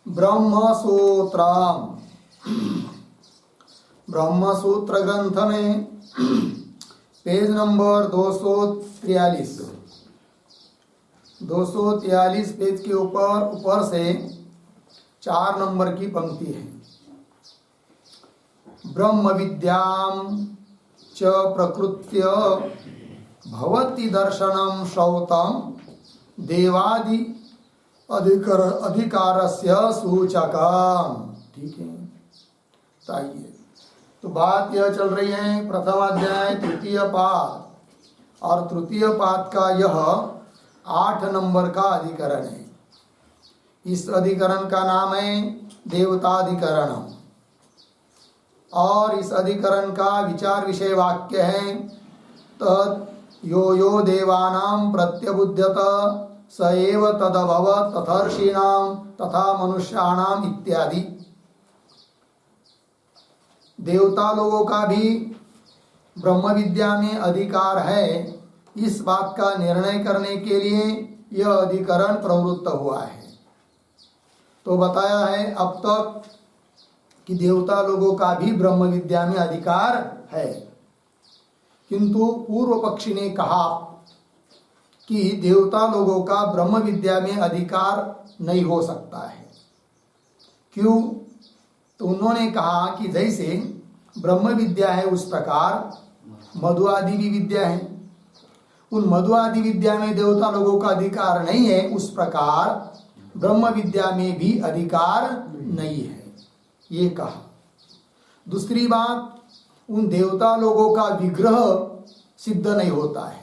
ब्रह्मसूत्र ब्रह्मसूत्र ग्रंथ में page number 243 page के ऊपर से 4 नंबर की पंक्ति है। ब्रह्म विद्याम च प्रकृत्य भवति दर्शनम श्रौतम देवादि अधिकारस्य सूचकम। ठीक है, आइए तो बात यह चल रही है प्रथम अध्याय तृतीय पाद, और तृतीय पाद का यह 8 नंबर का अधिकरण है। इस अधिकरण का नाम है देवताधिकरण, और इस अधिकरण का विचार विषय वाक्य है तत् यो यो देवानां प्रत्यबुध्यत स एव तदभवत् तथर्षीणां तथा मनुष्याणाम इत्यादि। देवता लोगों का भी ब्रह्म विद्या में अधिकार है, इस बात का निर्णय करने के लिए यह अधिकरण प्रवृत्त हुआ है। तो बताया है अब तक कि देवता लोगों का भी ब्रह्म विद्या में अधिकार है, किंतु पूर्व पक्षी ने कहा कि देवता लोगों का ब्रह्म विद्या में अधिकार नहीं हो सकता है। क्यों? तो उन्होंने कहा कि जैसे ब्रह्म विद्या है उस प्रकार मधु आदि भी विद्या है, उन मधु आदि विद्या में देवता लोगों का अधिकार नहीं है, उस प्रकार ब्रह्म विद्या में भी अधिकार नहीं है, ये कहा। दूसरी बात, उन देवता लोगों का विग्रह सिद्ध नहीं होता है,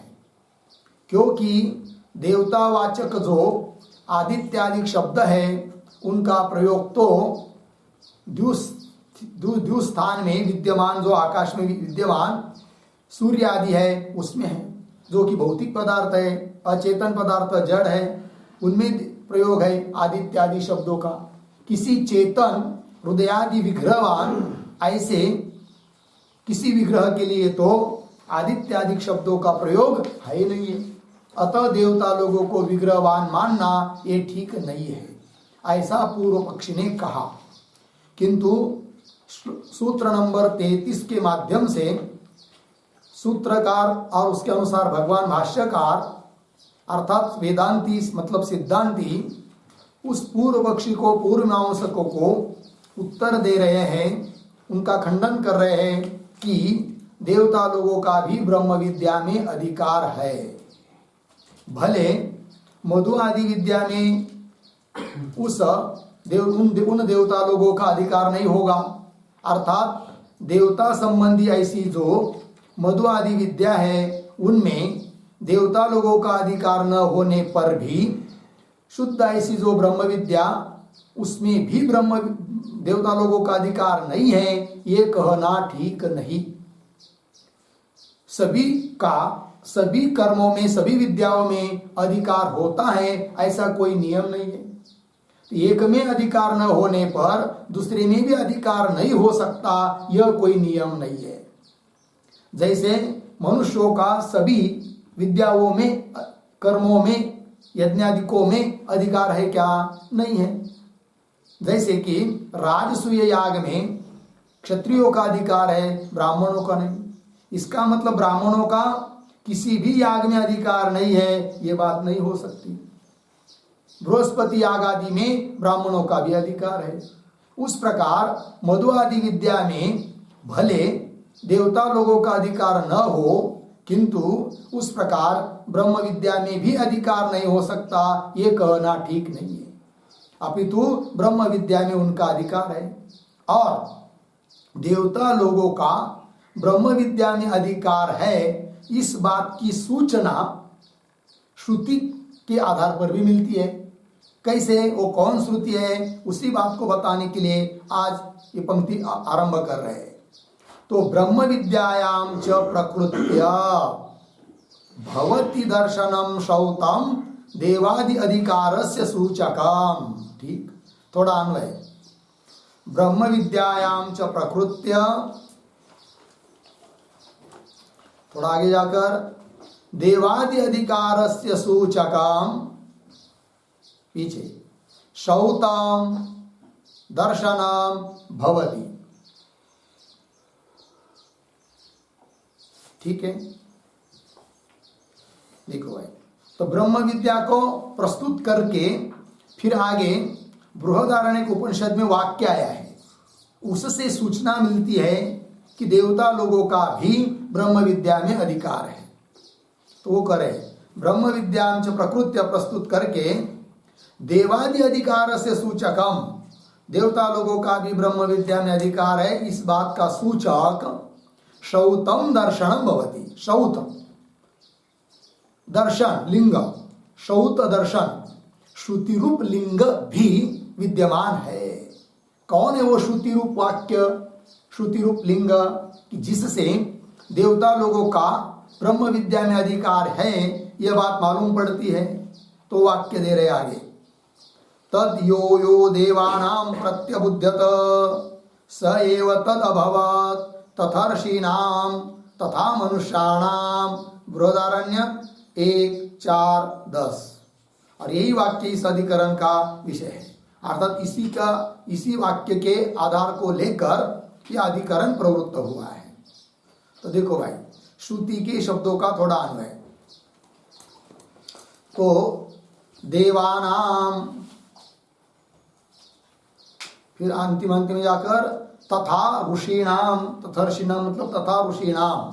क्योंकि देवतावाचक जो आदित्यादि शब्द है उनका प्रयोग तो द्यु स्थान में विद्यमान, जो आकाश में विद्यमान सूर्य आदि है उसमें है, जो कि भौतिक पदार्थ है, अचेतन पदार्थ जड़ है, उनमें प्रयोग है आदित्यादि शब्दों का। किसी चेतन हृदयादि विग्रहवान ऐसे किसी विग्रह के लिए तो आदित्यादि शब्दों का प्रयोग है ही नहीं है, अतः देवता लोगों को विग्रहवान मानना ये ठीक नहीं है, ऐसा पूर्व पक्षी ने कहा। किंतु सूत्र नंबर 33 के माध्यम से सूत्रकार और उसके अनुसार भगवान भाष्यकार अर्थात वेदांती मतलब सिद्धांती उस पूर्व पक्षी को, पूर्व मीमांसकों को उत्तर दे रहे हैं, उनका खंडन कर रहे हैं कि देवता लोगों का भी ब्रह्म विद्या में अधिकार है। भले मधु आदि विद्या में उन देवता लोगों का अधिकार नहीं होगा, अर्थात देवता संबंधी ऐसी जो मधु आदि विद्या है उनमें देवता लोगों का अधिकार न होने पर भी शुद्ध ऐसी जो ब्रह्म विद्या उसमें भी ब्रह्म देवता लोगों का अधिकार नहीं है, ये कहना ठीक नहीं। सभी कर्मों में, सभी विद्याओं में अधिकार होता है, ऐसा कोई नियम नहीं है। एक में अधिकार न होने पर दूसरे में भी अधिकार नहीं हो सकता, यह कोई नियम नहीं है। जैसे मनुष्यों का सभी विद्याओं में, कर्मों में, यज्ञादिकों में अधिकार है क्या? नहीं है। जैसे कि राजसूय याग में क्षत्रियों का अधिकार है, ब्राह्मणों का नहीं। इसका मतलब ब्राह्मणों का किसी भी याग में अधिकार नहीं है, ये बात नहीं हो सकती। बृहस्पति याग आदि में ब्राह्मणों का भी अधिकार है। उस प्रकार मधु आदि विद्या में भले देवता लोगों का अधिकार न हो, किंतु उस प्रकार ब्रह्म विद्या में भी अधिकार नहीं हो सकता, ये कहना ठीक नहीं है। अपितु ब्रह्म विद्या में उनका अधिकार है, और देवता लोगों का ब्रह्म विद्या में अधिकार है, इस बात की सूचना श्रुति के आधार पर भी मिलती है। कैसे? वो कौन श्रुति है, उसी बात को बताने के लिए आज ये पंक्ति आरंभ कर रहे हैं। तो ब्रह्म विद्यायाम च प्रकृत्या भवति दर्शनम श्रौतम देवादि अधिकारस्य सूचकम। ठीक, थोड़ा अन्वय। ब्रह्म विद्यायाम च प्रकृत्या, थोड़ा आगे जाकर देवादि अधिकारस्य सूचकम, पीछे श्रौतम दर्शनम भवति। ठीक है, देखो भाई, तो ब्रह्म विद्या को प्रस्तुत करके फिर आगे बृहदारण्यक उपनिषद में वाक्य आया है, उससे सूचना मिलती है कि देवता लोगों का भी ब्रह्म विद्या में अधिकार है। तो वो करे ब्रह्म विद्यांच प्रकृत्य प्रस्तुत करके देवादि अधिकार से सूचकम, देवता लोगों का भी ब्रह्म विद्या में अधिकार है, इस बात का सूचक श्रौतम दर्शनम भवति। श्रौत दर्शन लिंग, श्रौत दर्शन श्रुति रूप लिंग भी विद्यमान है। कौन है वो श्रुति रूप वाक्य, श्रुति रूप लिंग कि जिससे देवता लोगों का ब्रह्म विद्या में अधिकार है, यह बात मालूम पड़ती है। तो वाक्य दे रहे आगे, तद यो यो देवानां प्रत्यबुध्यत स एव तद अभवत् तथा ऋषीणां तथा मनुष्याणां। बृहदारण्य 1:4-10। और यही वाक्य इस अधिकरण का विषय है, अर्थात इसी वाक्य के आधार को लेकर यह अधिकरण प्रवृत्त हुआ है। तो देखो भाई, श्रुति के शब्दों का थोड़ा अन्वय, तो देवानाम, फिर अंतिम में जाकर तथा ऋषीणाम, तथा ऋषीणाम मतलब तथा ऋषीणाम,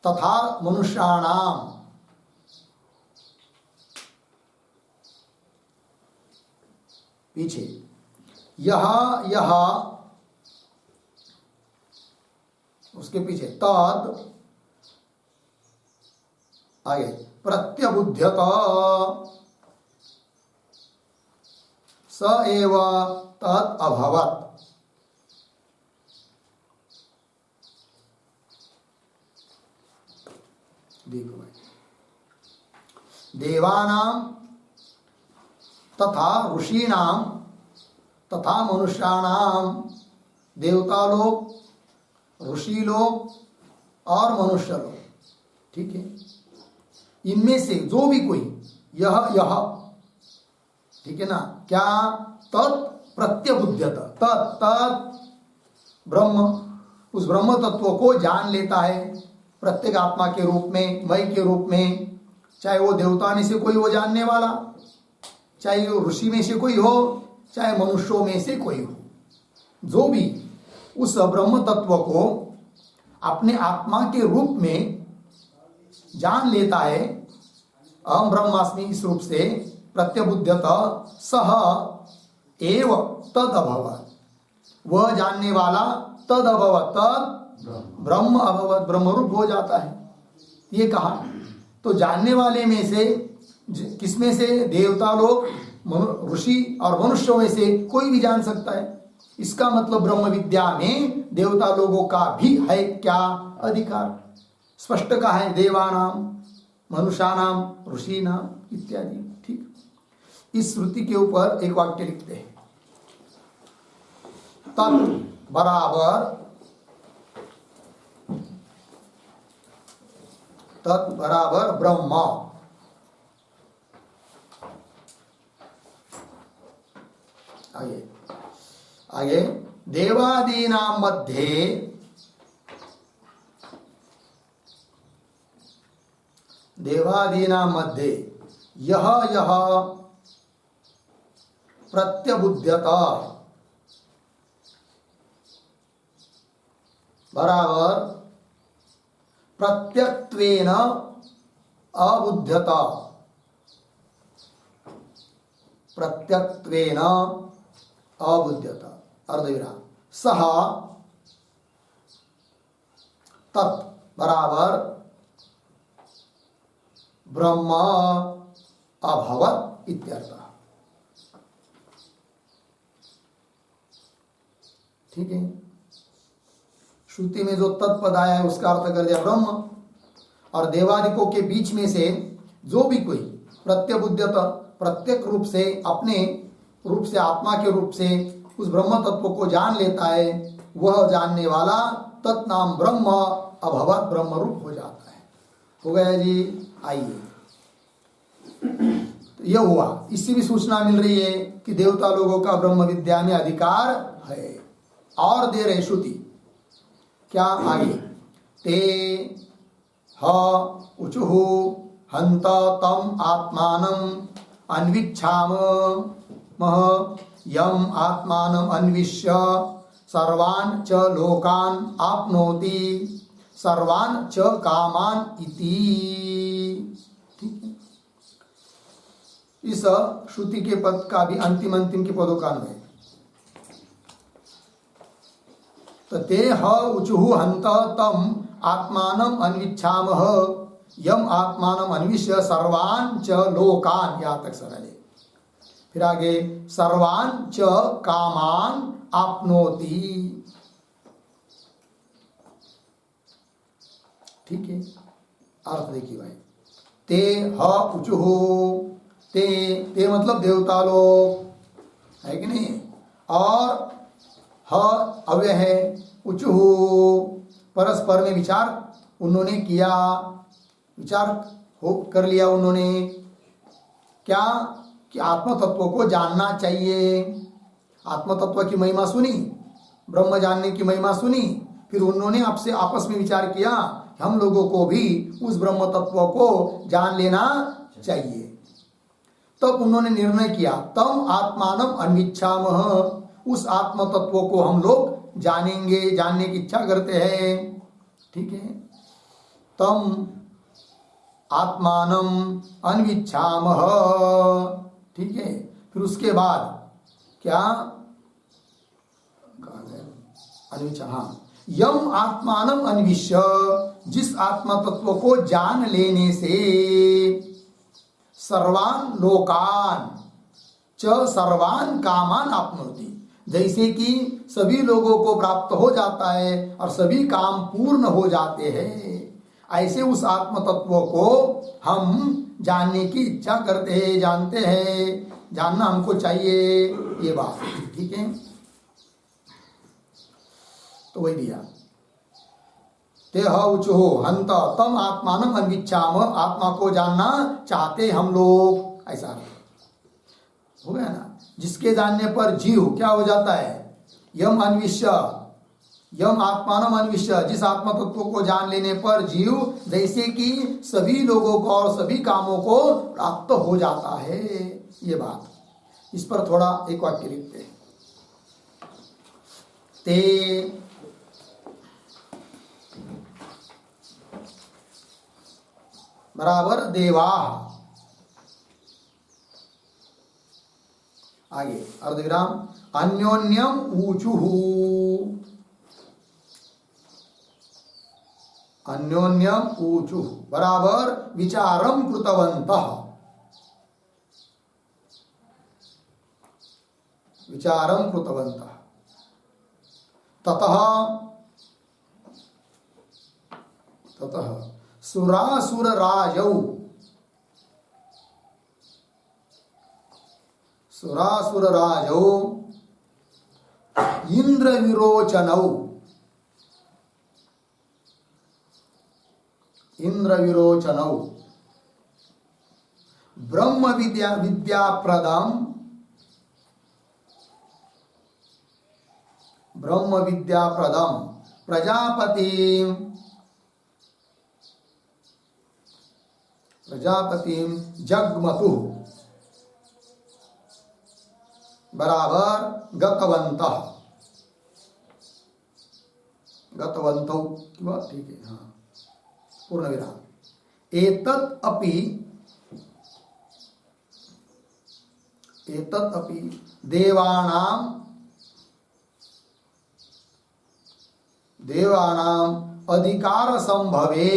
तथा मनुष्याणाम, पीछे यह उसके पीछे तद, आगे प्रत्यबुध्यत स एव तद अभवत्। देखो भाई, देवानां तथा ऋषीणाम तथा मनुष्याणाम, देवता लोग, ऋषि लोग और मनुष्य लोग, ठीक है, इनमें से जो भी कोई यह ठीक है ना, क्या तत् प्रत्यबुध्यत, तत् ब्रह्म, उस ब्रह्म तत्व को जान लेता है प्रत्येक आत्मा के रूप में, मय के रूप में, चाहे वो देवता में से कोई हो जानने वाला, चाहे वो ऋषि में से कोई हो, चाहे मनुष्यों में से कोई हो, जो भी उस ब्रह्म तत्व को अपने आत्मा के रूप में जान लेता है, अहम ब्रह्मास्मि इस रूप से, प्रत्यबुध्यत सह एव तद अभवत्, वह जानने वाला तद अभवत्, तद ब्रह्म अभवत्, ब्रह्म रूप हो जाता है। ये कहा, तो जानने वाले में से किसमें से, देवता लोग, ऋषि और मनुष्यों में से कोई भी जान सकता है। इसका मतलब ब्रह्म विद्या में देवता लोगों का भी है क्या अधिकार, स्पष्ट कहा है, देवानाम, मनुष्यानाम, ऋषीनाम इत्यादि। ठीक, इस श्रुति के ऊपर एक वाक्य लिखते हैं, तत् बराबर, तत् बराबर ब्रह्म, आगे देवादीनां मध्ये, देवादीनां मध्ये यह प्रत्यबुध्यत बराबर प्रत्यक्त्वेन अबुध्यत, प्रत्यक्त्वेन अबुध्यत, अर्धविराम, सह तत् बराबर ब्रह्म अभवत् इत्यर्थ। ठीक है, श्रुति में जो तत्पद आया है उसका अर्थ कर दिया ब्रह्म, और देवादिकों के बीच में से जो भी कोई प्रत्यबुध्यत, प्रत्येक रूप से, अपने रूप से, आत्मा के रूप से उस ब्रह्म तत्व को जान लेता है, वह जानने वाला तत्नाम ब्रह्म अभवत्, ब्रह्म रूप हो जाता है। हो गया जी। आइए, तो यह हुआ, इससे भी सूचना मिल रही है कि देवता लोगों का ब्रह्म विद्या में अधिकार है। और दे रहे श्रुति क्या आगे, ते ह उचुहु हंत तम आत्मानम अन्विच्छाम मह यम आत्मानम अन्विष्य सर्वान् च लोकान् आपनोति सर्वान् च कामान् इति। ठीक है, इस श्रुति के पद का भी अंतिम के पदों का अन्वय। तो ते ह उचुहु हंत तम आत्मानम अन्विच्छामः यम आत्मानम अन्विष्य सर्वान् च लोकान्, यहाँ तक सरल है। फिर आगे सर्वान् च कामान् आपनोति। ठीक है, अर्थ देखिए भाई, ते ह उचुहु, ते मतलब देवता लोग है कि नहीं, और ह अव्यय है, उचुहु परस्पर में विचार उन्होंने किया, विचार हो कर लिया उन्होंने क्या, कि आत्म तत्व को जानना चाहिए। आत्म तत्व की महिमा सुनी, ब्रह्म जानने की महिमा सुनी, फिर उन्होंने आपसे आपस में विचार किया हम लोगों को भी उस ब्रह्म तत्व को जान लेना चाहिए। तब उन्होंने निर्णय किया तम आत्मानम अन्विच्छामः, उस आत्म तत्व को हम लोग जानेंगे, जानने की इच्छा करते हैं। ठीक है, तम आत्मानम अन्विच्छामः। ठीक है, फिर उसके बाद क्या अन्विच्छा, हाँ, यम आत्मानम अन्विष्य, जिस आत्मा तत्व को जान लेने से सर्वान लोकान च सर्वान कामान आपनोति, जैसे कि सभी लोगों को प्राप्त हो जाता है और सभी काम पूर्ण हो जाते हैं, ऐसे उस आत्म तत्व को हम जानने की इच्छा करते हैं, जानते हैं, जानना हमको चाहिए, ये बात। ठीक है, तो वही दिया, ते ह उचुहु हंत तम आत्मानम अन्विच्छाम, आत्मा को जानना चाहते हम लोग, ऐसा हो गया ना। जिसके जानने पर जीव क्या हो जाता है, यम अन्विष्य, यम आत्मानम अन्विष्य, जिस आत्मा तत्व को जान लेने पर जीव जैसे कि सभी लोगों को और सभी कामों को प्राप्त हो जाता है, ये बात। इस पर थोड़ा एक वाक्य लिखते हैं, ते बराबर देवा, आगे अर्धविराम अन्योन्यम ऊचुहु, अन्योन्यम ऊचुहु बराबर विचारम कृतवन्तः, विचारम कृतवन्तः, ततः ततः सुरासुर राजौ, सुरासुर राजौ इंद्र विरोचनौ, इंद्र विरोचनौ ब्रह्म विद्या विद्याप्रदम, ब्रह्म विद्याप्रदम प्रजापति, प्रजापति जग्मतु बराबर गतवन्तः, गतवन्तौ, ठीक है, हाँ, पूर्ण विराम। एतत् अपि, एतत् अपि देवानां, देवानां अधिकार संभवे,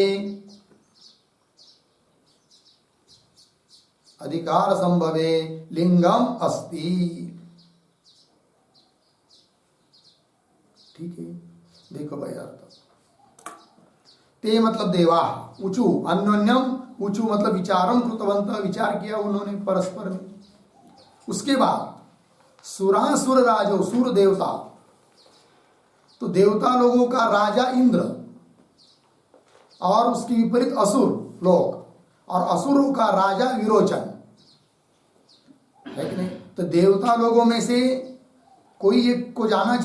अधिकार संभवे लिंगम अस्ति। ठीक है, देखो भाई अर्थ, ते मतलब देवा, ऊचु अन्योन्यम, ऊचु मतलब विचारम कृतवंत, विचार किया उन्होंने परस्पर में। उसके बाद सुरासुर राजो, सुर देवता, तो देवता लोगों का राजा इंद्र और उसके विपरीत असुर लोग, और असुरों का राजा विरोचन है कि नहीं। तो देवता लोगों में से कोई एक को जाना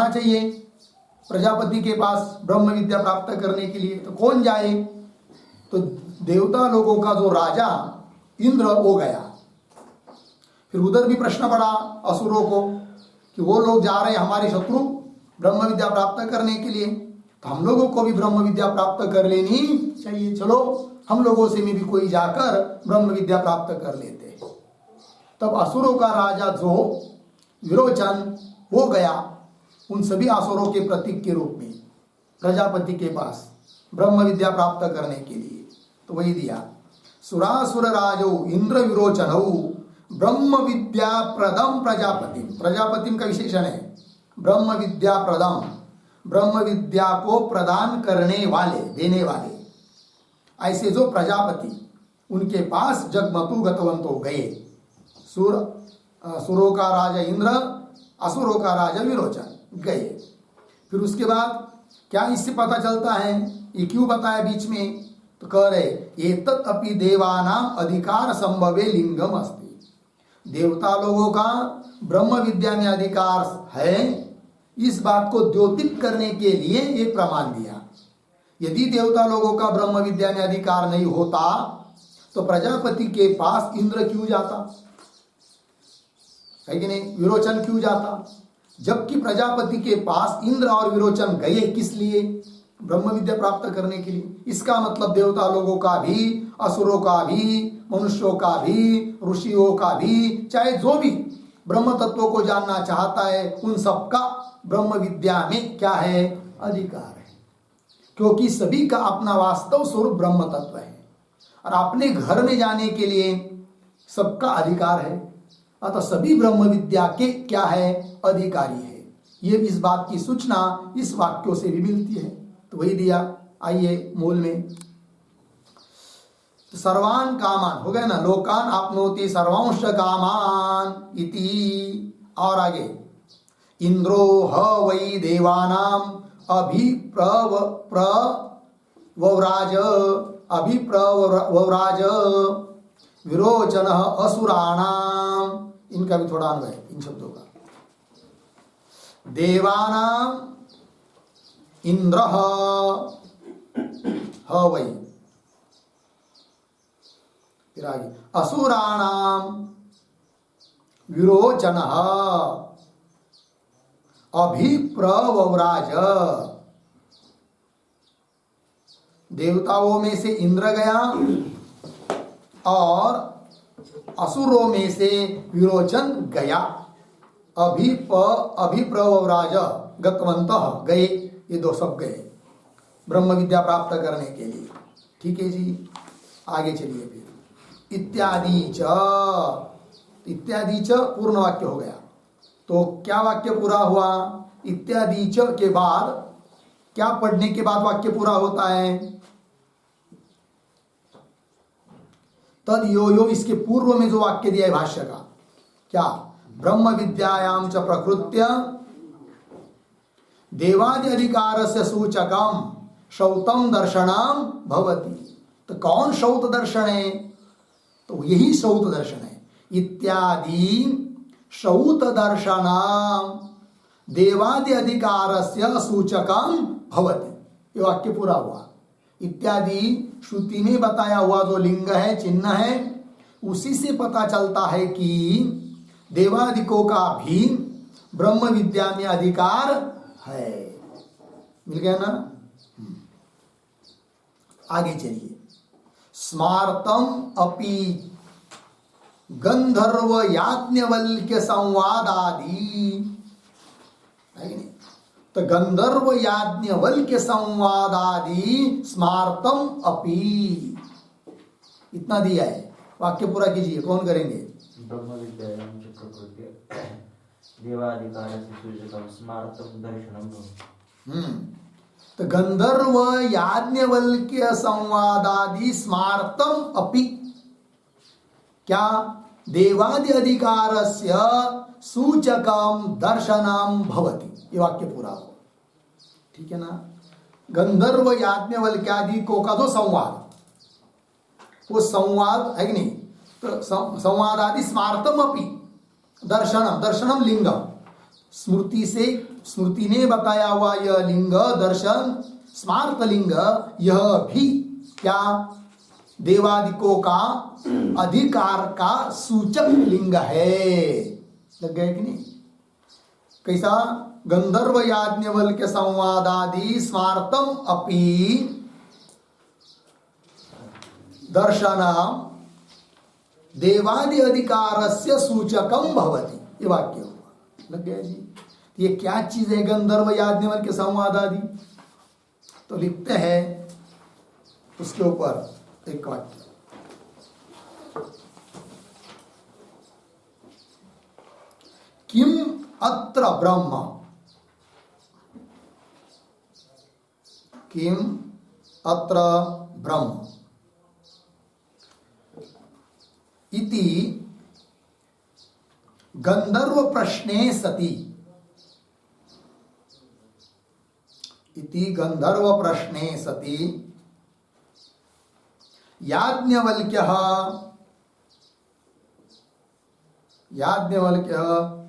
चाहिए प्रजापति के पास ब्रह्म विद्या प्राप्त करने के लिए। तो कौन जाए? तो देवता लोगों का जो राजा इंद्र वो गया। फिर उधर भी प्रश्न पड़ा असुरों को कि वो लोग जा रहे हैं हमारे शत्रु ब्रह्म विद्या प्राप्त करने के लिए, तो हम लोगों को भी ब्रह्म विद्या प्राप्त कर लेनी चाहिए। चलो हम लोगों से में भी कोई जाकर ब्रह्म विद्या प्राप्त कर लेते हैं। तब असुरों का राजा जो विरोचन वो गया उन सभी असुरों के प्रतीक के रूप में प्रजापति के पास ब्रह्म विद्या प्राप्त करने के लिए। तो वही दिया, सुरासुर राजो इंद्र विरोचनौ ब्रह्म विद्या प्रदम प्रजापति। प्रजापति का विशेषण है ब्रह्म विद्या प्रदम, ब्रह्म विद्या को प्रदान करने वाले, देने वाले। ऐसे जो प्रजापति उनके पास जगमतु गतवंतो गए। सुरों का राजा इंद्र, असुरों का राजा विरोचन गए। फिर उसके बाद क्या इससे पता चलता है, ये क्यों बताया बीच में? तो कह रहे एतत् अपि देवानां अधिकार संभवे लिंगम अस्ति। देवता लोगों का ब्रह्म विद्या में अधिकार है, इस बात को द्योतित करने के लिए ये प्रमाण दिया। यदि देवता लोगों का ब्रह्म विद्या में अधिकार नहीं होता तो प्रजापति के पास इंद्र क्यों जाता, है कि नहीं? विरोचन क्यों जाता? जबकि प्रजापति के पास इंद्र और विरोचन गए किस लिए? ब्रह्म विद्या प्राप्त करने के लिए। इसका मतलब देवता लोगों का भी, असुरों का भी, मनुष्यों का भी, ऋषियों का भी, चाहे जो भी ब्रह्म तत्वों को जानना चाहता है, उन सबका ब्रह्म विद्या में क्या है? अधिकार है। क्योंकि सभी का अपना वास्तव स्वरूप ब्रह्म तत्व है और अपने घर में जाने के लिए सबका अधिकार है। अतः सभी ब्रह्म विद्या के क्या है? अधिकारी है। ये इस बात की सूचना इस वाक्यों से भी मिलती है। तो वही दिया। आइए मूल में, तो सर्वान कामान हो गए ना, लोकान आपनोति सर्वांश कामान इति। और आगे इंद्रो ह वै देवानां अभिप्रवराज विरोचन असुराणाम। इनका भी थोड़ा अन्वय इन शब्दों का। देवानां इंद्र ह वै, फिर आगे असुराणाम विरोचन अभिप्रवराज। देवताओं में से इंद्र गया और असुरों में से विरोचन गया। अभिप्रवराज गतवंतः गए, ये दो सब गए ब्रह्म विद्या प्राप्त करने के लिए। ठीक है जी, आगे चलिए। फिर इत्यादि च पूर्ण वाक्य हो गया। तो क्या वाक्य पूरा हुआ? इत्यादि च के बाद क्या पढ़ने के बाद वाक्य पूरा होता है? तद यो यो, इसके पूर्व में जो वाक्य दिया है भाष्य का, क्या? ब्रह्म विद्यायाम च प्रकृत्य देवादि अधिकार से सूचकम शौतम दर्शनम भवति। तो कौन शौत दर्शन है? तो यही शौत दर्शन है। इत्यादि शौत दर्शनम देवादि अधिकार से सूचकम भवति। ये वाक्य पूरा हुआ। इत्यादि श्रुति में बताया हुआ जो लिंग है, चिन्ह है, उसी से पता चलता है कि देवादिकों का भी ब्रह्म विद्या में अधिकार है। मिल गया ना? आगे चलिए। स्मार्तम अपि गंधर्व याज्ञवल्क्य संवादादि, है कि नहीं? तो गंधर्व याज्ञवल्क्य संवादादि स्मार्तम अपि, इतना दिया है। वाक्य पूरा कीजिए। कौन करेंगे? ब्रह्म विद्यायां च प्रकृत्या देवाधिकार से सूचकम स्मार्तम दर्शनम। तो गंधर्व याज्ञवल्क्य संवादादि स्मार्तम अपि, क्या? देवादि अधिकारस्य सूचकम दर्शनम भवति। ये वाक्य पूरा हो। ठीक है ना? गंधर्व याज्ञवल्क्यादि को का जो संवाद, वो संवाद है कि नहीं? तो संवादादि स्मार्तम अपि दर्शनम, दर्शनम लिंगम, स्मृति ने बताया हुआ यह लिंग दर्शन स्मार्त लिंग, यह भी क्या देवादिकों का अधिकार का सूचक लिंग है। लग गए कि नहीं? कैसा? गंधर्व याज्ञवल्क्य संवादादि स्मार्तम अपि दर्शनम देवादि अधिकारस्य सूचकम भवति। ये वाक्य हुआ। लग गया जी? ये क्या चीज है गंधर्व याज्ञवल्क्य संवादादि? तो लिखते हैं उसके ऊपर एक वाक्य, किम अत्र ब्रह्म, किम अत्र ब्रह्म इति गंधर्व प्रश्ने सति, इति गंधर्व प्रश्ने सति याज्ञवल्क्यः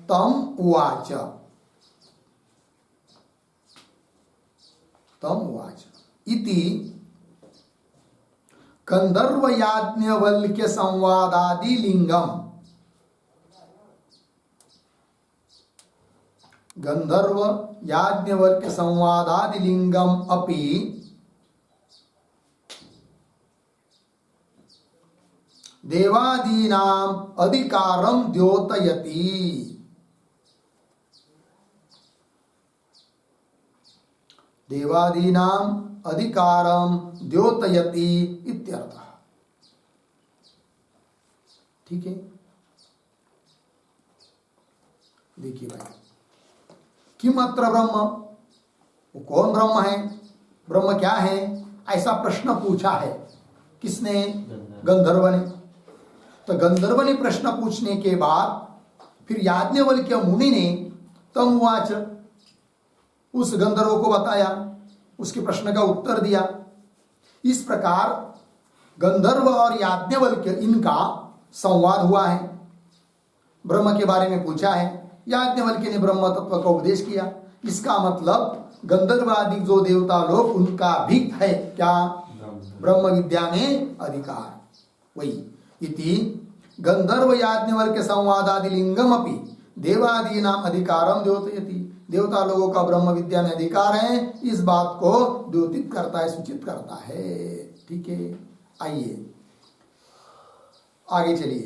तम उवाच, इति गंधर्व याज्ञवल्क्य संवादादि लिंगम, गंधर्व याज्ञवल्क्य संवादादि लिंगम अपि देवादीनां अधिकारं द्योतयति। देवादीनां अधिकारं द्योतयति इत्यर्थः। ठीक है, देखिए भाई, किम अत्र ब्रह्म, वो कौन ब्रह्म है, ब्रह्म क्या है, ऐसा प्रश्न पूछा है। किसने? गंधर्व ने। तो गंधर्व ने प्रश्न पूछने के बाद फिर याज्ञवल्क्य मुनि ने तम उवाच, उस गंधर्व को बताया, उसके प्रश्न का उत्तर दिया। इस प्रकार गंधर्व और याज्ञवल्क्य इनका संवाद हुआ है, ब्रह्म के बारे में पूछा है, याज्ञवल्क्य ने ब्रह्म तत्व का उपदेश किया। इसका मतलब गंधर्व आदि जो देवता लोग उनका भी है क्या? ब्रह्म विद्या में अधिकार। वही इति गंधर्व याज्ञवल्क्य संवादादि लिंगम अपि देवादीनां अधिकारम द्योतयति। देवता लोगों का ब्रह्म विद्या में अधिकार है, इस बात को द्योतित करता है, सूचित करता है। ठीक है, आइए आगे चलिए।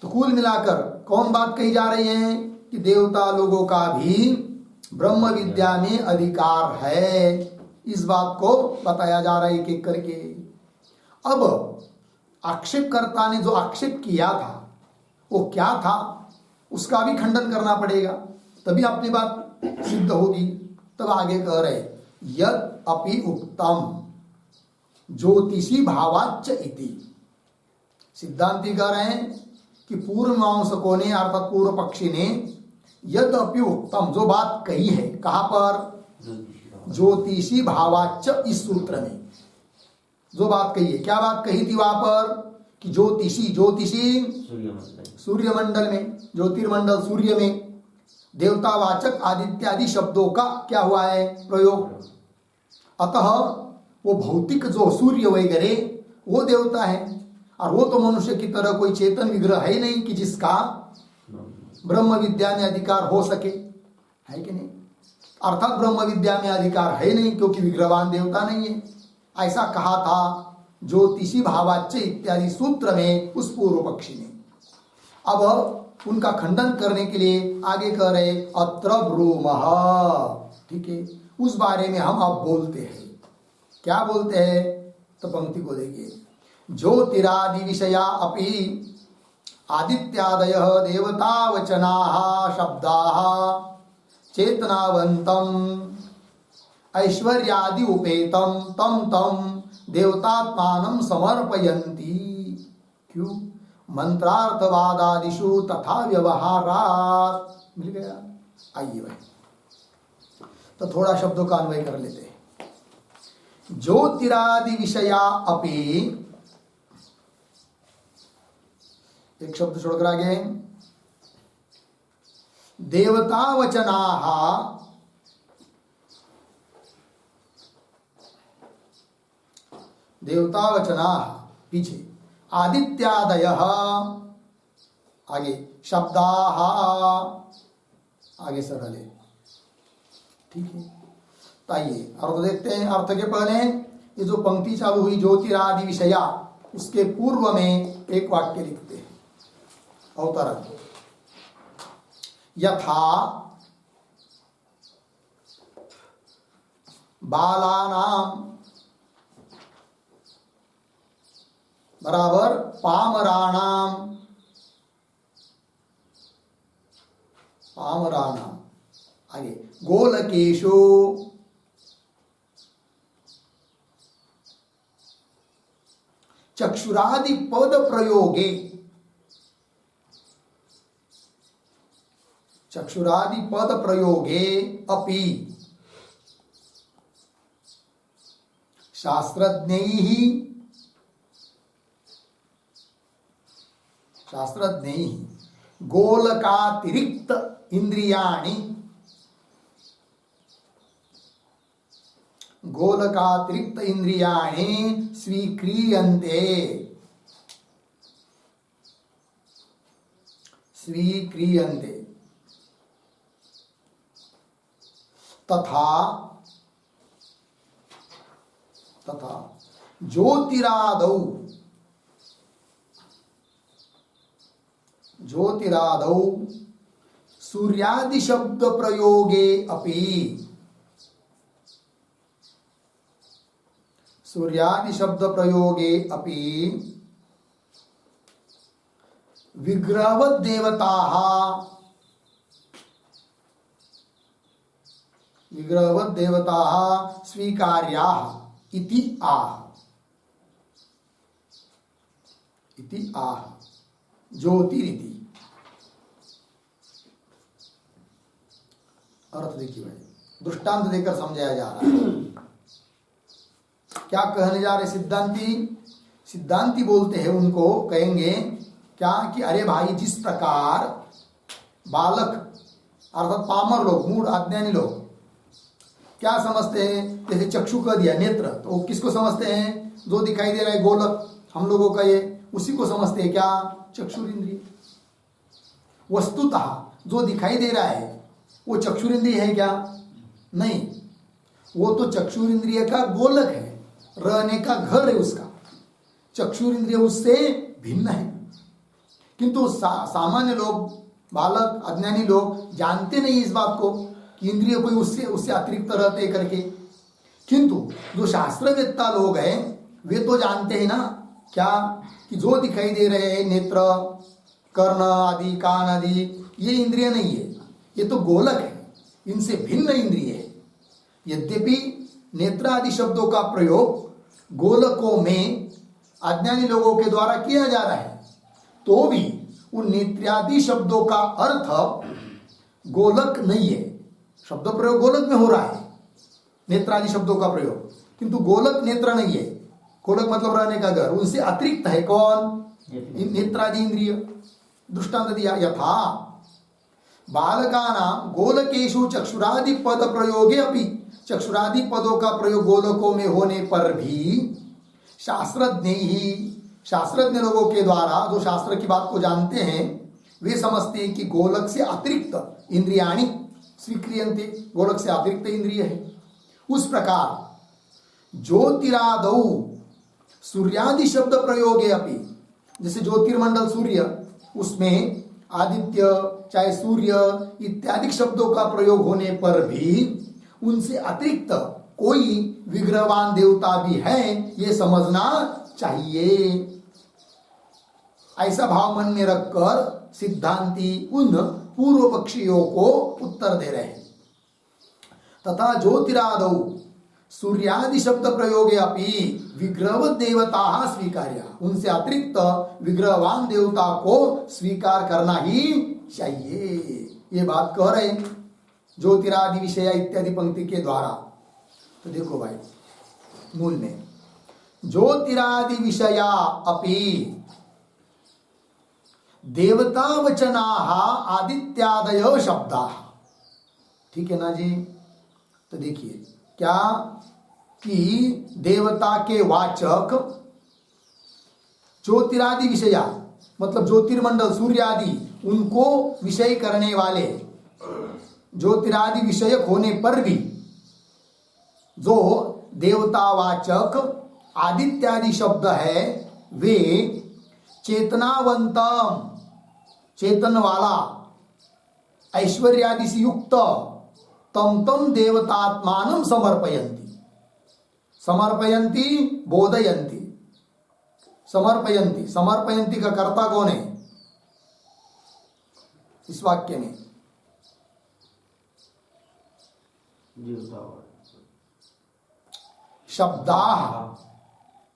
तो कुल मिलाकर कौन बात कही जा रही है कि देवता लोगों का भी ब्रह्म विद्या में अधिकार है, इस बात को बताया जा रहा है एक एक करके। अब आक्षेपकर्ता ने जो आक्षेप किया था वो क्या था, उसका भी खंडन करना पड़ेगा, तभी अपनी बात सिद्ध होगी। तब आगे कह रहे यद अपि उक्तम ज्योतिषी भावाच्च इति। सिद्धांती कह रहे हैं कि पूर्व मीमांसकों ने अर्थात पूर्व पक्षी ने यद अपि उक्तम, जो बात कही है, कहां पर? ज्योतिषी भावाच्च, इस सूत्र में जो बात कही है। क्या बात कही थी वहां पर? कि ज्योतिषी सूर्यमंडल में, ज्योतिर्मंडल सूर्य में देवतावाचक आदित्यादि शब्दों का क्या हुआ है? प्रयोग। अतः वो भौतिक जो सूर्य वगैरह वो देवता है, और वो तो मनुष्य की तरह कोई चेतन विग्रह है नहीं कि जिसका ब्रह्म विद्या में अधिकार हो सके, है कि नहीं? अर्थात ब्रह्म विद्या में अधिकार है नहीं क्योंकि विग्रहवान देवता नहीं है, ऐसा कहा था ज्योतिषी भावाच्च इत्यादि सूत्र में उस पूर्व पक्षी ने। अब उनका खंडन करने के लिए आगे कह रहे अत्र ब्रूमः। ठीक है, उस बारे में हम अब बोलते हैं। क्या बोलते हैं? तो पंक्ति को देखिए, ज्योतिरादि विषया अपि आदित्यादयः देवतावचनाः शब्दाः चेतनावन्तम् ऐश्वर्यादि उपेतम तम तम देवतात्मानं समर्पयन्ति। क्यों? मंत्रार्थवादादिषु तथा व्यवहारात्। मिल गया? आइए भाई, तो थोड़ा शब्दों का अन्वय कर लेते हैं। ज्योतिरादि विषया अपि एक शब्द छोड़कर आगे, देवता वचनाः देवता वचनाः पीछे, आदित्यादयः आगे, शब्दाः आगे सरल है, ठीक है। तो आइए अर्थ देखते हैं। अर्थ के पहले ये जो पंक्ति चालू हुई ज्योतिरादि विषया, उसके पूर्व में एक वाक्य लिखते हैं अवतरण, यथा बालानाम बराबर पामराणाम, पामराणाम आगे, गोलकेशु चक्षुरादि पद प्रयोगे, चक्षुरादि पद प्रयोगे अपि शास्त्रज्ञैः गोलकातिरिक्त इंद्रियाणि, गोलकातिरिक्त इंद्रियाणि स्वीक्रियन्ते, स्वीक्रियन्ते तथा तथा ज्योतिरादौ सूर्यादि शब्द प्रयोगे अपि, सूर्यादि शब्द प्रयोगे अपि विग्रहवद् देवताः, विग्रहवद् देवताः स्वीकार्याः इति आह, इति आह, ज्योतिरिति। अर्थ देखिए भाई, दृष्टांत देकर समझाया जा रहा है। क्या कहने जा रहे सिद्धांती? सिद्धांती बोलते हैं, उनको कहेंगे क्या कि अरे भाई, जिस प्रकार बालक अर्थात पामर लोग, मूढ़ अज्ञानी लोग क्या समझते हैं, जैसे चक्षु कह दिया, नेत्र, तो किसको समझते हैं? जो दिखाई दे रहा है गोलक हम लोगों का, ये उसी को समझते हैं क्या? चक्षुरिंद्रिय। वस्तुतः जो दिखाई दे रहा है वो चक्षुरिंद्रिय है क्या? नहीं, वो तो चक्षुरिंद्रिय का गोलक है, रहने का घर है उसका। चक्षुरिंद्रिय उससे भिन्न है, किंतु सामान्य लोग, बालक अज्ञानी लोग जानते नहीं इस बात को कि इंद्रिय कोई उससे अतिरिक्त रहते करके। किंतु जो शास्त्रवेत्ता लोग हैं वे तो जानते हैं ना क्या, कि जो दिखाई दे रहे हैं नेत्र, कर्ण आदि, कान आदि, ये इंद्रिय नहीं है, ये तो गोलक है, इनसे भिन्न इंद्रिय है। यद्यपि नेत्र आदि शब्दों का प्रयोग गोलकों में अज्ञानी लोगों के द्वारा किया जा रहा है, तो भी उन नेत्रादि शब्दों का अर्थ गोलक नहीं है। शब्द प्रयोग गोलक में हो रहा है, नेत्रादि शब्दों का प्रयोग, किंतु गोलक नेत्र नहीं है। गोलक मतलब रहने का घर, उनसे अतिरिक्त है कौन? नेत्रादि इंद्रिय। दृष्टांत दिया, यथा बालकानां गोलकेशु चक्षुरादि पद प्रयोगे अपि, चक्षुरादि पदों का प्रयोग गोलकों में होने पर भी शास्त्रज्ञ ही, शास्त्रज्ञ लोगों के द्वारा जो शास्त्र की बात को जानते हैं वे समझते हैं कि गोलक से अतिरिक्त इंद्रियाणि स्वीक्रियन्ते, गोलक से अतिरिक्त इंद्रिय है। उस प्रकार ज्योतिरादौ सूर्यादि शब्द प्रयोगे अपि, जैसे ज्योतिर्मंडल सूर्य, उसमें आदित्य चाहे सूर्य इत्यादि शब्दों का प्रयोग होने पर भी उनसे अतिरिक्त कोई विग्रहवान देवता भी है, ये समझना चाहिए। ऐसा भाव मन में रखकर सिद्धांती उन पूर्व पक्षियों को उत्तर दे रहे हैं। तथा ज्योतिरादौ सूर्यादि शब्द प्रयोगे अपि विग्रहवद् देवता स्वीकार्य, उनसे अतिरिक्त विग्रहवान देवता को स्वीकार करना ही चाहिए, ये बात कह रहे ज्योतिरादि विषय इत्यादि पंक्ति के द्वारा। तो देखो भाई, मूल में ज्योतिरादि विषया अपि, देवता वचनाः आदित्यादय शब्दाः। ठीक है ना जी। तो देखिए क्या कि देवता के वाचक ज्योतिरादि विषया, मतलब ज्योतिर्मंडल सूर्य आदि उनको विषय करने वाले, ज्योतिरादि विषयक होने पर भी जो देवतावाचक आदित्यादि शब्द है वे चेतनावंतम, चेतन वाला, ऐश्वर्यादि से युक्त तम तम देवतात्मानं समर्पयन्ति। समर्पयन्ति बोधयन्ति। समर्पयन्ति, समर्पयन्ति का कर्ता कौन है इस वाक्य में? शब्दाः।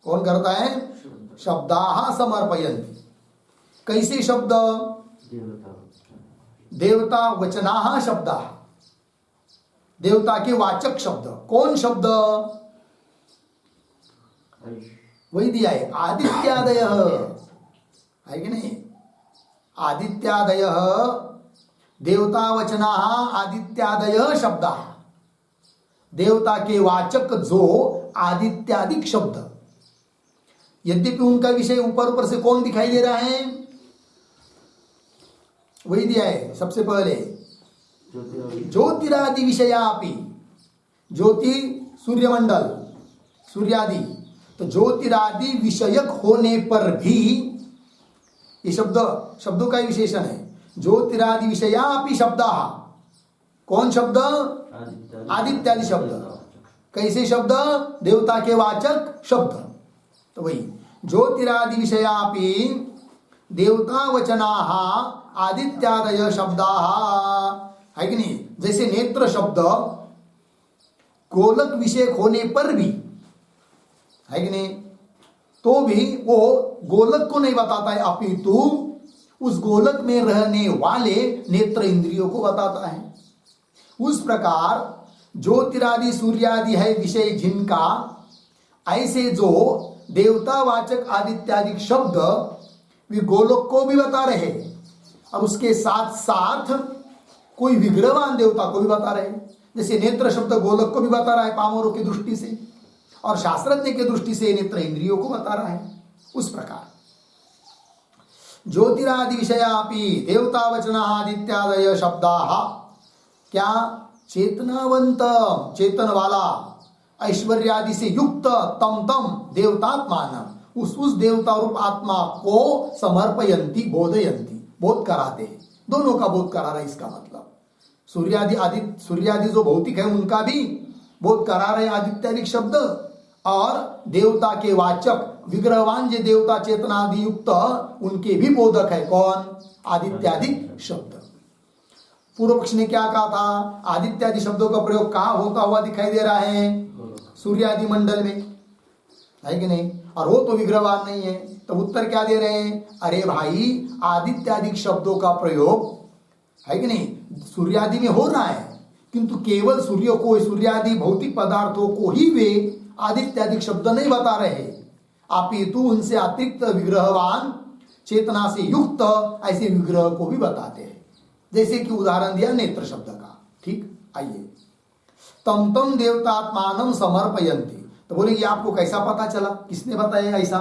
कौन करता है? शब्दाः समर्पयन्ति। कैसे शब्द? देवता वचनाः शब्दाः, देवता के वाचक शब्द। कौन शब्द? वही दिया है, आदित्यादय है कि नहीं? आदित्यादय, देवता वचनाः आदित्यादय शब्दाः, देवता के वाचक जो आदित्यादिक शब्द। यद्यपि उनका विषय ऊपर ऊपर से कौन दिखाई दे रहा है? वही दिया है सबसे पहले, ज्योतिरादि विषयापि। ज्योति सूर्यमंडल, सूर्यादि, तो ज्योतिरादि विषयक होने पर भी ये शब्द, शब्दों का ही विशेषण है। ज्योतिरादि विषयापि शब्दाः। कौन शब्द? आदित्यादि शब्द। कैसे शब्द? देवता के वाचक शब्द। तो वही ज्योतिरादि विषयापि देवता वचनाः आदित्यादय शब्दाः, है कि नहीं? जैसे नेत्र शब्द गोलक विषय होने पर भी, है कि नहीं, तो भी वो गोलक को नहीं बताता है, अपितु उस गोलक में रहने वाले नेत्र इंद्रियों को बताता है। उस प्रकार ज्योतिरादि सूर्यादि है विषय जिनका, ऐसे जो देवतावाचक आदित्यादि शब्द वे गोलक को भी बता रहे और उसके साथ साथ कोई विग्रहवान देवता को भी बता रहे। जैसे नेत्र शब्द गोलक को भी बता रहा है पामरों की दृष्टि से, और शास्त्रज्ञ की दृष्टि से नेत्र इंद्रियों को बता रहा है। उस प्रकार ज्योतिरादि विषयापि देवतावचनाः आदित्यादय शब्दाः, क्या? चेतनावंत, चेतन वाला, ऐश्वर्यादि से युक्त तम तम देवतात्मान, उस देवता रूप आत्मा को समर्पयन्ति, बोधयन्ति, बोध कराते हैं। दोनों का बोध करा रहा है इसका मतलब। सूर्यादि आदित्य, सूर्यादि जो भौतिक है उनका भी बोध करा रहे आदित्यादि शब्द, और देवता के वाचक विग्रहवान जो देवता चेतनादि युक्त उनके भी बोधक है। कौन? आदित्यादि शब्द। पूर्व पक्ष ने क्या कहा था? आदित्यादि शब्दों का प्रयोग कहाँ होता हुआ दिखाई दे रहा है? सूर्यादि मंडल में, है कि नहीं? और वो तो विग्रहवान नहीं है। तो उत्तर क्या दे रहे हैं? अरे भाई, आदित्यादि शब्दों का प्रयोग, है कि नहीं, सूर्यादि में हो रहा है, किंतु केवल सूर्य को, सूर्यादि भौतिक पदार्थों को ही वे आदित्यादि शब्द नहीं बता रहे, अपितु उनसे अतिरिक्त विग्रहवान चेतना से युक्त ऐसे विग्रह को भी बताते हैं। जैसे कि उदाहरण दिया नेत्र शब्द का। ठीक, आइए, तम तम देवतात्मानं समर्पयन्ति। तो बोले ये आपको कैसा पता चला? किसने बताया ऐसा?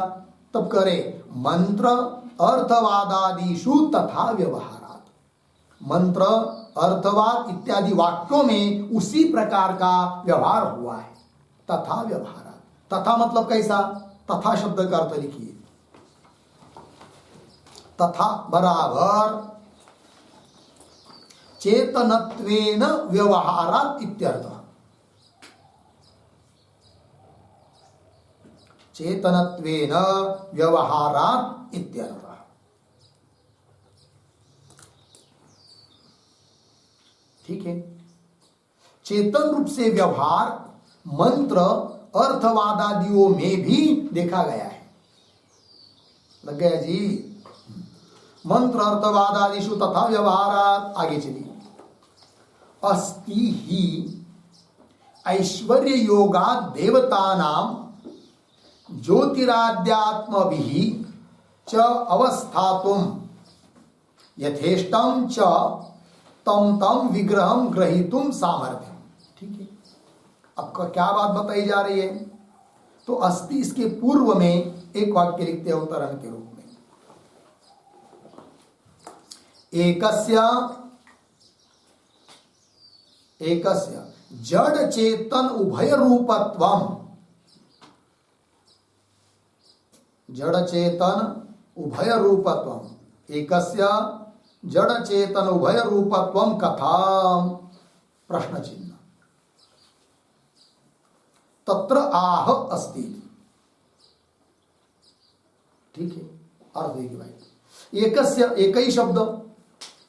तब करे मंत्र अर्थवादादिषु तथा व्यवहारात्। मंत्र अर्थवाद इत्यादि वाक्यों में उसी प्रकार का व्यवहार हुआ है। तथा व्यवहारात्, तथा मतलब कैसा? तथा शब्द का अर्थ लिखिए, तथा बराबर चेतनत्वेन व्यवहारात् इत्यर्थ। चेतनत्वेन व्यवहारात् इत्यर्थ। ठीक है, चेतन रूप से व्यवहार मंत्र अर्थवादादियों में भी देखा गया है। लग गया जी? मंत्र अर्थवादादिषु तथा व्यवहारात्। आगे चलिए, अस्ति ही ऐश्वर्य योगात् देवतानां ज्योतिराद्यात्मभिः च अवस्थातुम् यथेष्टम च तम तम विग्रहम ग्रहीतुम सामर्थ्यम। ठीक है, अब क्या बात बताई जा रही है? तो अस्ति इसके पूर्व में एक वाक्य लिखते हैं अवतरण के रूप में, एकस्य जड़ चेतन उभय रूपत्वम, जड़ चेतन उभय रूपत्वम, एकस्य जड़ चेतन उभय रूपत्वम कथम, प्रश्न चिन्ह। तत्र आह अस्ति। ठीक है, अर्थ देखिए भाई, एकस्य एक ही शब्द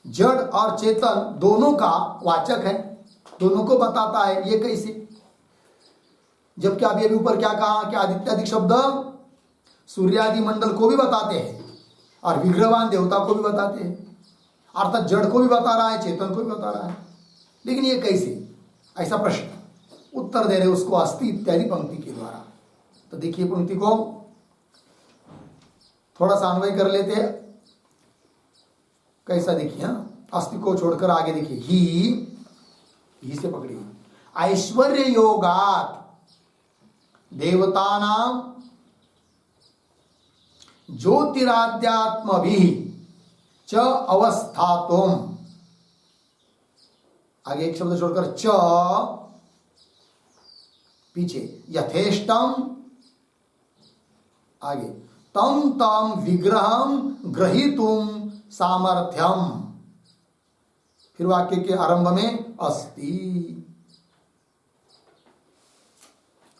जड़ और चेतन दोनों का वाचक है, दोनों को बताता है। ये कैसे? जबकि अभी अभी ऊपर क्या कहा कि आदित्यादि शब्द सूर्यादि मंडल को भी बताते हैं और विग्रहवान देवता को भी बताते हैं, अर्थात जड़ को भी बता रहा है, चेतन को भी बता रहा है। लेकिन ये कैसे? ऐसा प्रश्न उत्तर दे रहे उसको अस्ति इत्यादि पंक्ति के द्वारा। तो देखिए पंक्ति को थोड़ा सा अन्वय कर लेते हैं। कैसा देखिए, अस्ति को छोड़कर आगे देखिए, ही से पकड़िए। ऐश्वर्य योगात देवतानां ज्योतिराध्यात्म भी च अवस्थातुम, आगे एक शब्द छोड़कर च, पीछे यथेष्टम, आगे तम तम विग्रहम ग्रहीतुम सामर्थ्यम, फिर वाक्य के आरंभ में अस्ति।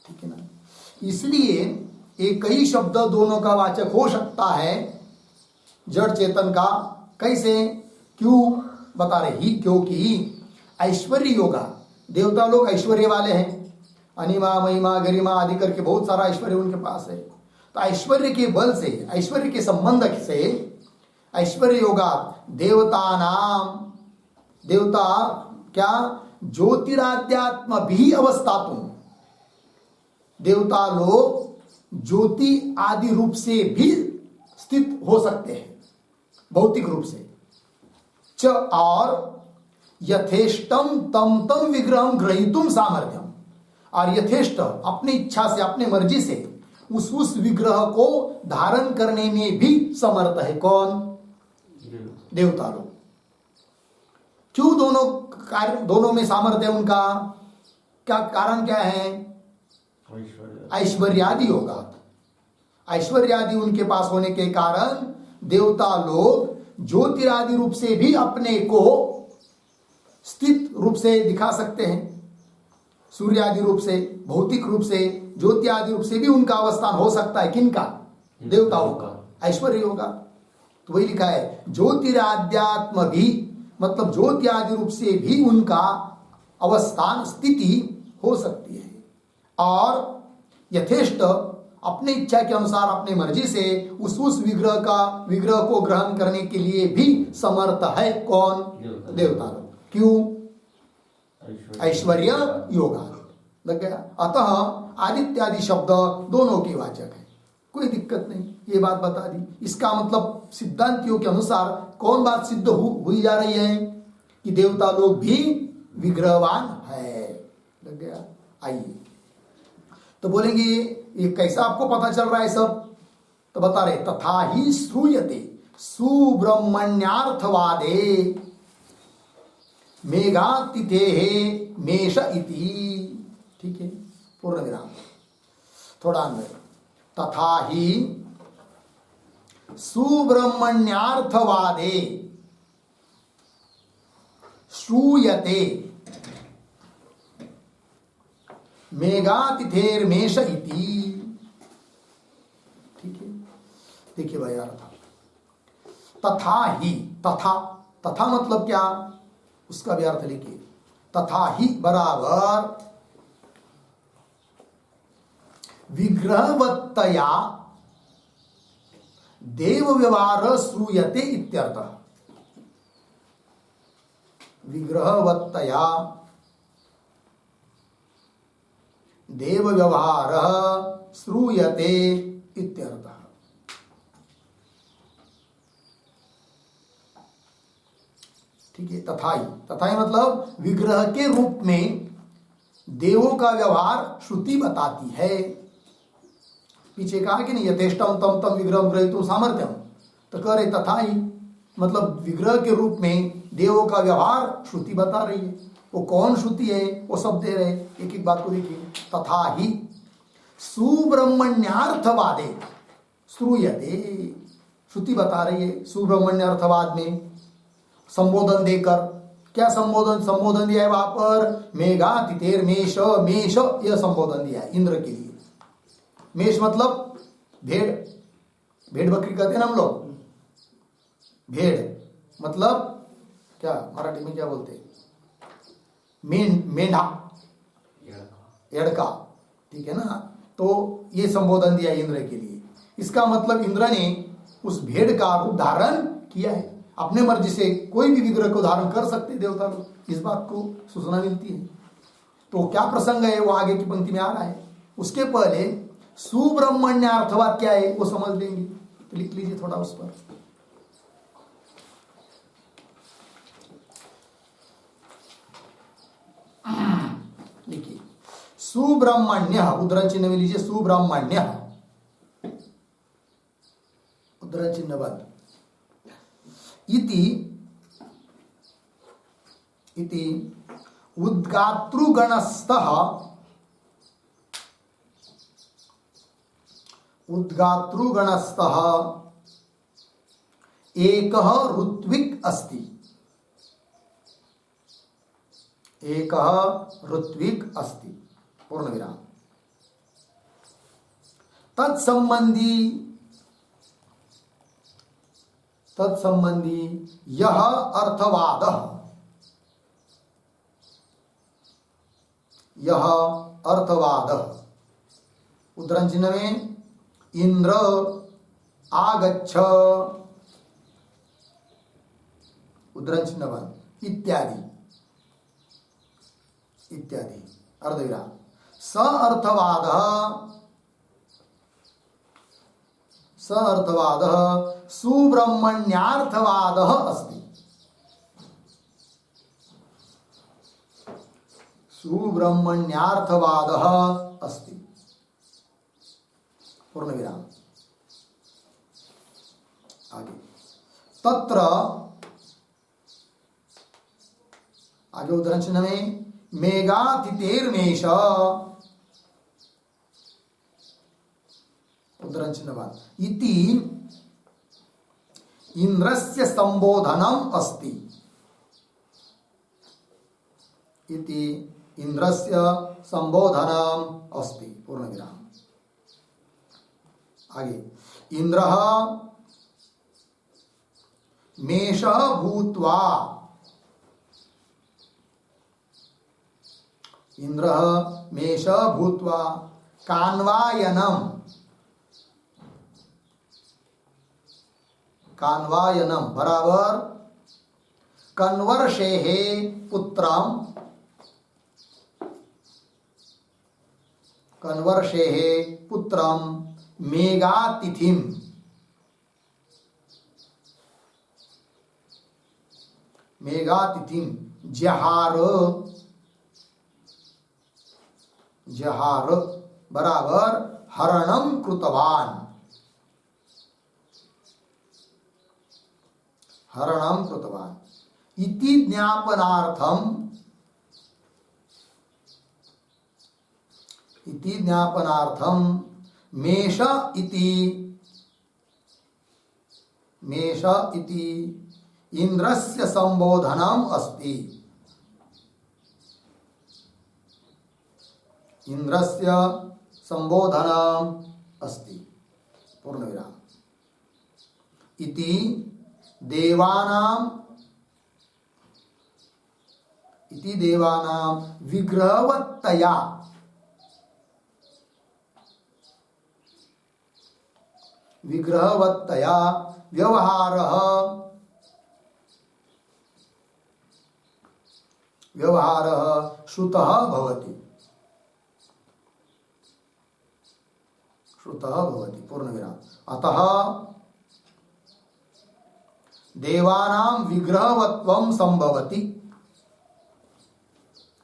ठीक है ना? इसलिए एक ही शब्द दोनों का वाचक हो सकता है जड़ चेतन का। कैसे? क्यों बता रहे? ही क्योंकि ऐश्वर्य योगा, देवता लोग ऐश्वर्य वाले हैं, अनिमा महिमा गरिमा आदि करके बहुत सारा ऐश्वर्य उनके पास है। तो ऐश्वर्य के बल से, ऐश्वर्य के संबंध से ऐश्वर्य योगा देवता नाम, देवता क्या ज्योतिराध्यात्म भी अवस्थातुम, देवता लोग ज्योति आदि रूप से भी स्थित हो सकते हैं, भौतिक रूप से। च और यथेष्टम तम तम विग्रहम ग्रहीतुम सामर्थ्यम, और यथेष्ट अपनी इच्छा से, अपने मर्जी से उस विग्रह को धारण करने में भी समर्थ है। कौन? देवता लोग। क्यों दोनों कार्य, दोनों में सामर्थ्य है उनका? क्या कारण क्या है? ऐश्वर्यादि होगा। ऐश्वर्यादि उनके पास होने के कारण देवता लोग ज्योतिरादि रूप से भी अपने को स्थित रूप से दिखा सकते हैं, सूर्य आदि रूप से, भौतिक रूप से, ज्योति आदि रूप से भी उनका अवस्थान हो सकता है। किनका? देवताओं का ऐश्वर्य होगा। तो वही लिखा है ज्योतिराध्यात्म भी, मतलब ज्योति आदि रूप से भी उनका अवस्थान, स्थिति हो सकती है। और यथेष्ट अपनी इच्छा के अनुसार, अपने मर्जी से उस विग्रह को ग्रहण करने के लिए भी समर्थ है। कौन? देवता लोग। क्यों? ऐश्वर्य योगा लग गया। अतः आदित्यादि शब्द दोनों के वाचक है, कोई दिक्कत नहीं, ये बात बता दी। इसका मतलब सिद्धांतियों के अनुसार कौन बात सिद्ध हुई जा रही है कि देवता लोग भी विग्रहवान है। लग गया। आइए तो बोलेंगे ये कैसा आपको पता चल रहा है सब? तो बता रहे तथा ही श्रूयते सुब्रह्मण्यार्थवादे मेघातिथे मेष इति। ठीक है, पूर्ण विराम, थोड़ा अंदर। तथा ही सुब्रह्मण्यार्थवादे श्रूयते मेघातिथेर्मेष इति। ठीक है, देखिए भाई अर्थ तथा ही, तथा मतलब क्या? उसका भी अर्थ लिखिए। तथा ही बराबर विग्रहवत्तया देव व्यवहार श्रूयते इत्यर्थः। विग्रहवत्तया देव व्यवहार श्रूयते इत्यर्थः। ठीक है, तथाई, तथाई मतलब विग्रह के रूप में देवों का व्यवहार श्रुति बताती है। पीछे कहा कि नहीं, यथेष्टम तम तम विग्रह ग्रहीतुम सामर्थ्यम, तो कह रहे तथाई मतलब विग्रह के रूप में देवों का व्यवहार श्रुति बता रही है। वो कौन श्रुति है, वो सब दे रहे, एक एक बात को देखिए। तथा ही सुब्रह्मण्यार्थवादे श्रूयते, श्रुति बता रही है सुब्रह्मण्य अर्थवाद में संबोधन देकर। क्या संबोधन दिया है वहां पर? मेघा तितेर मेष, मेष यह संबोधन दिया है इंद्र के लिए। मेष मतलब भेड़, भेड़ बकरी कहते हैं ना हम लोग। भेड़ मतलब क्या मराठी में क्या बोलते हैं? मेंढा, एड़का, ठीक है ना। तो ये संबोधन दिया इंद्र के लिए। इसका मतलब इंद्र ने उस भेड़ का रूप धारण किया है। अपने मर्जी से कोई भी विग्रह को धारण कर सकते देवता लोग, इस बात को सूचना मिलती है। तो क्या प्रसंग है वो आगे की पंक्ति में आ रहा है। उसके पहले सुब्रह्मण्य अर्थवाद क्या है वो समझ लेंगे, तो लिख लीजिए थोड़ा उस पर। लिखिए सुब्रह्मण्य, उद्धरण चिन्ह में लीजिए सुब्रह्मण्य, उद्धरण चिन्ह बंद। इति उद्गातृगणस्तः एकः ऋत्विक् अस्ति, एकः ऋत्विक् अस्ति, पूर्ण विराम। तत्संबंधी यह अर्थवादः, यह अर्थवादः, उद्धरण चिन्ह में इंद्र आगच्छ, उद्धरण चिन्ह बंद, इत्यादि इत्यादि अर्धविराम। स अर्थवादः सुब्रह्मण्यार्थवादः अस्ति, सुब्रह्मण्यार्थवादः अस्ति, पूर्ण विराम। आगे तत्र, आगे उद्धरण चिन्ह में मेघातिथेर्मेष, उद्धरण चिन्ह बाद इति इंद्रस्य संबोधनम अस्ति, इति इंद्रस्य संबोधनम अस्ति, पूर्ण विराम। आगे इंद्रः मेषः भूत्वा, इंद्रः मेषः भूत्वा कान्वायनम, कान्वायनम बराबर कन्वर्षेः पुत्रम, कन्वर्षेः पुत्रम मेघातिथिम, मेघातिथिम जहार, जहार बराबर हरणम कृतवान, हरणम कृतवान। इति ज्ञापनार्थम, इति ज्ञापनार्थम मेष इति, मेष इति इंद्रस्य संबोधनम अस्ति, इंद्रस्य संबोधनम अस्ति, पूर्ण विराम। इति देवानां, इति देवानां विग्रहवत्तया, विग्रहवत्तया व्यवहारः, व्यवहारः श्रुतः भवति, श्रुतः भवति, पूर्ण विराम। अतः देवानां विग्रहवत्वं संभवति।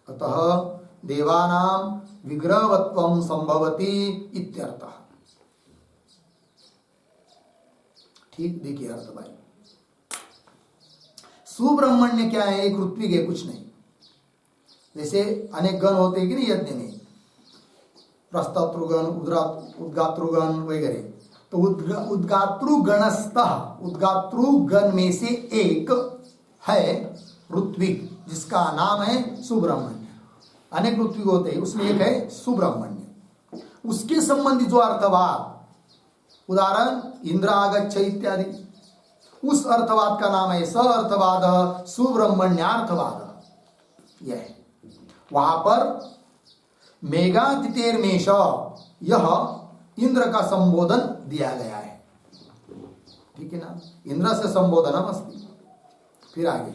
अतः देवानां विग्रहवत्वं संभवति इत्यर्थः। ठीक, देखिए अर्थ भाई। सुब्रह्मण्य क्या है? एक ऋत्विक है, कुछ नहीं। जैसे अनेक गण होते हैं कि नहीं यज्ञ में, प्रस्तोत्रगण, उद्गातृगण वगैरह। तो उद्गातृगणस्तः, उद्गातृगण में से एक है ऋत्विक, जिसका नाम है सुब्रह्मण्य। अनेक ऋत्विक होते हैं, उसमें एक है सुब्रह्मण्य। उसके संबंधी जो अर्थवाद, उदाहरण इंद्र आगच्छ इत्यादि, उस अर्थवाद का नाम है स अर्थवाद, सुब्रह्मण्यार्थवाद। यह है। वहां पर मेघातिथेर्मेष, यह इंद्र का संबोधन दिया गया है। ठीक है ना, इंद्र से संबोधनम अस्ति। फिर आगे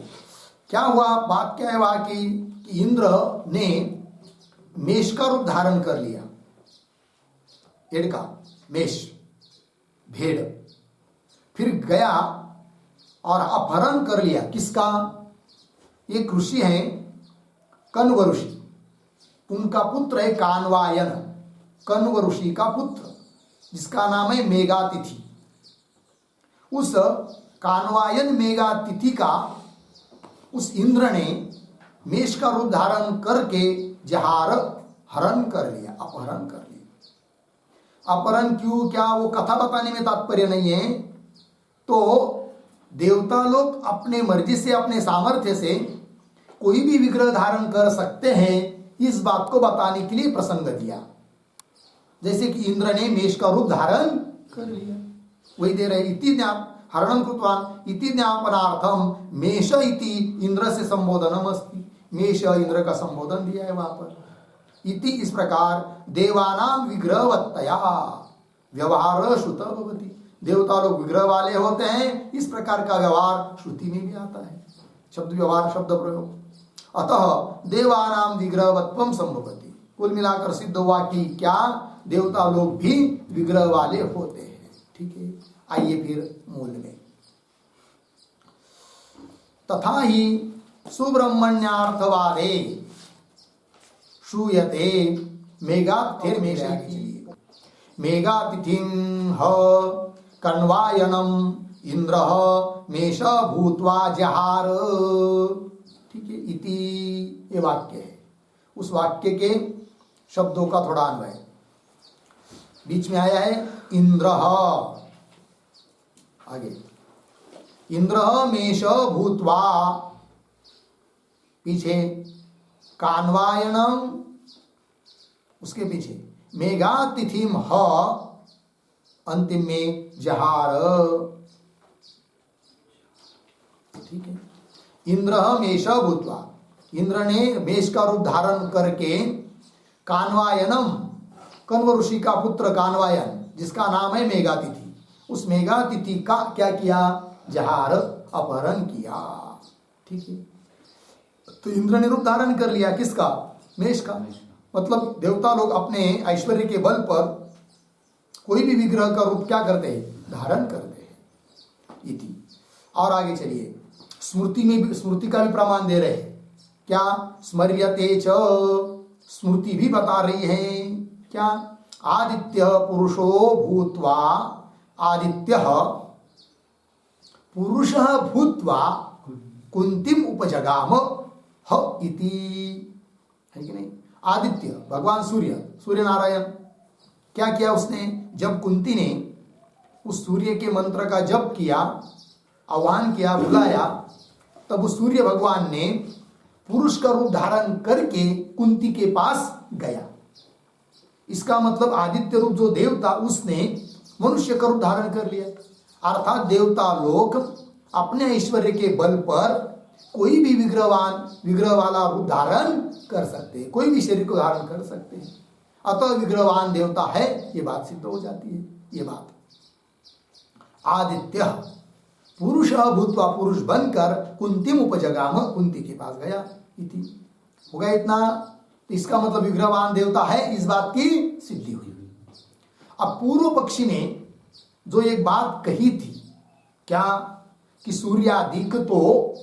क्या हुआ, बात क्या है वहां की, कि इंद्र ने मेष का रूप धारण कर लिया, एड़ का मेष, भेड़। फिर गया और अपहरण कर लिया किसका? एक ऋषि है कण्व ऋषि, उनका पुत्र है कान्वायन, कण्व ऋषि का पुत्र, जिसका नाम है मेघातिथि। उस कान्वायन मेघातिथि का उस इंद्र ने मेष का रूप धारण करके जहार हरण कर लिया, अपहरण कर लिया। अपहरण क्यों, क्या, वो कथा बताने में तात्पर्य नहीं है। तो देवता लोग अपने मर्जी से, अपने सामर्थ्य से कोई भी विग्रह धारण कर सकते हैं, इस बात को बताने के लिए प्रसंग दिया। जैसे कि इंद्र ने मेष का रूप धारण कर लिया, वही दे रहे, इति ज्ञाप हरणं कृतवान इति ज्ञापनार्थम मेष इति इंद्र से संबोधनम अस्ति। मेष इंद्र का संबोधन दिया है वहां पर। इति इस प्रकार देवानां विग्रहवत्तया व्यवहार श्रुत भवति। देवता लोग विग्रह वाले होते हैं, इस प्रकार का व्यवहार श्रुति में भी आता है, शब्द व्यवहार, शब्द प्रयोग। अतः देवानां विग्रहवत्वं संभवति। कुल मिलाकर सिद्ध हुआ कि क्या, देवता लोग भी विग्रह वाले होते हैं। ठीक है, आइए फिर मूल में। तथा ही सुब्रह्मण्यार्थवादे श्रूयते मेघातिथिर्मेषाति। मेघातिथिं ह कण्वायनम इंद्र मेष भूत्वा जहार। ठीक है, इति ये वाक्य है। उस वाक्य के शब्दों का थोड़ा अन्वय बीच में आया है। इंद्र, आगे इंद्र मेष भूत्वा, पीछे कान्वायनम, उसके पीछे मेघातिथिम ह, अंतिम में जहार। ठीक है, इंद्र मेष भूत्वा, इंद्र ने मेष का रूप धारण करके कान्वायनम, कण्व ऋषि का पुत्र कान्वायन, जिसका नाम है मेघातिथि, उस मेघातिथि का क्या किया? जहार, अपहरण किया। ठीक है, तो इंद्र ने रूप धारण कर लिया किसका? मेष का। मतलब देवता लोग अपने ऐश्वर्य के बल पर कोई भी विग्रह का रूप क्या करते हैं? धारण करते हैं। इति। और आगे चलिए, स्मृति में भी, स्मृति का भी प्रमाण दे रहे हैं। क्या? स्मर्यते च, स्मृति भी बता रही है क्या? आदित्य पुरुषो भूत्वा, आदित्य पुरुष भूत्वा कुंतीम उपजगाम ह इति। है कि नहीं? आदित्य भगवान सूर्य, सूर्य नारायण क्या किया उसने? जब कुंती ने उस सूर्य के मंत्र का जप किया, आह्वान किया, बुलाया, तब उस सूर्य भगवान ने पुरुष का रूप धारण करके कुंती के पास गया। इसका मतलब आदित्य रूप जो देवता, उसने मनुष्य का रूप धारण कर लिया। अर्थात देवता लोग अपने ऐश्वर्य के बल पर कोई भी विग्रह वाला रूप धारण कर सकते हैं, कोई भी शरीर को धारण कर सकते हैं। अतः विग्रहवान देवता है, ये बात सिद्ध हो जाती है। ये बात आदित्य पुरुष भूत्वा, पुरुष बनकर कुंतीम उपजगाम, कुंती के पास गया। इति हो गया इतना। तो इसका मतलब विग्रहवान देवता है, इस बात की सिद्धि हुई। अब पूर्व पक्षी ने जो एक बात कही थी, क्या कि सूर्याधिक तो,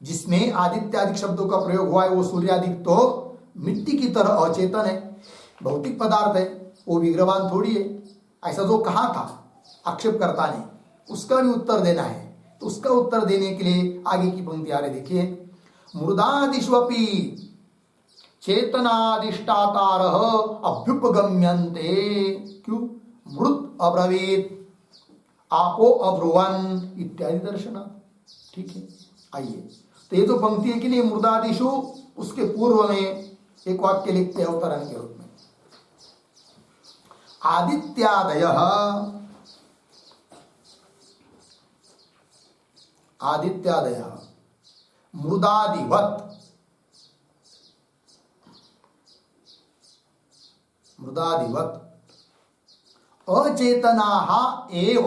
जिसमें आदित्यादिक शब्दों का प्रयोग हुआ है, वो सूर्याधिक तो मिट्टी की तरह अचेतन है, भौतिक पदार्थ है, वो विग्रहवान थोड़ी है, ऐसा जो कहा था आक्षेपकर्ता ने, उसका भी उत्तर देना है। तो उसका उत्तर देने के लिए आगे की पंक्ति आ रही, देखिए, मृदादिष्वपि चेतनादिष्टातारः अभ्युपगम्यन्ते। क्यों? मृत अब्रवीत, आपो अब्रुवन इत्यादि दर्शन। ठीक है, आइए, तो ये जो पंक्ति है कि नहीं, मृदादिशु, उसके पूर्व में एक वाक्य लिखते हैं अवतरण के रूप में, आदित्यादयः, आदित्यादयः मृदादिवत्, मृदादिवत् अचेतनाः एव,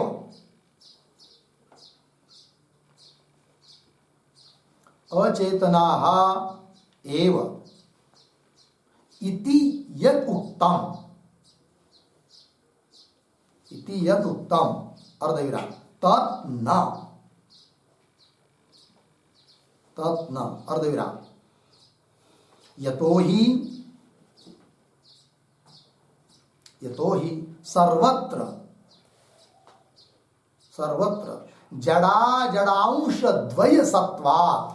अचेतनाः एव इति यत् उक्तम्, इति यत् उक्तम् अर्धविराम, तत् न, तत् न अर्धविराम, यतो ही, यतो ही सर्वत्र, सर्वत्र जड़ा जड़ांश द्वय सत्वात्,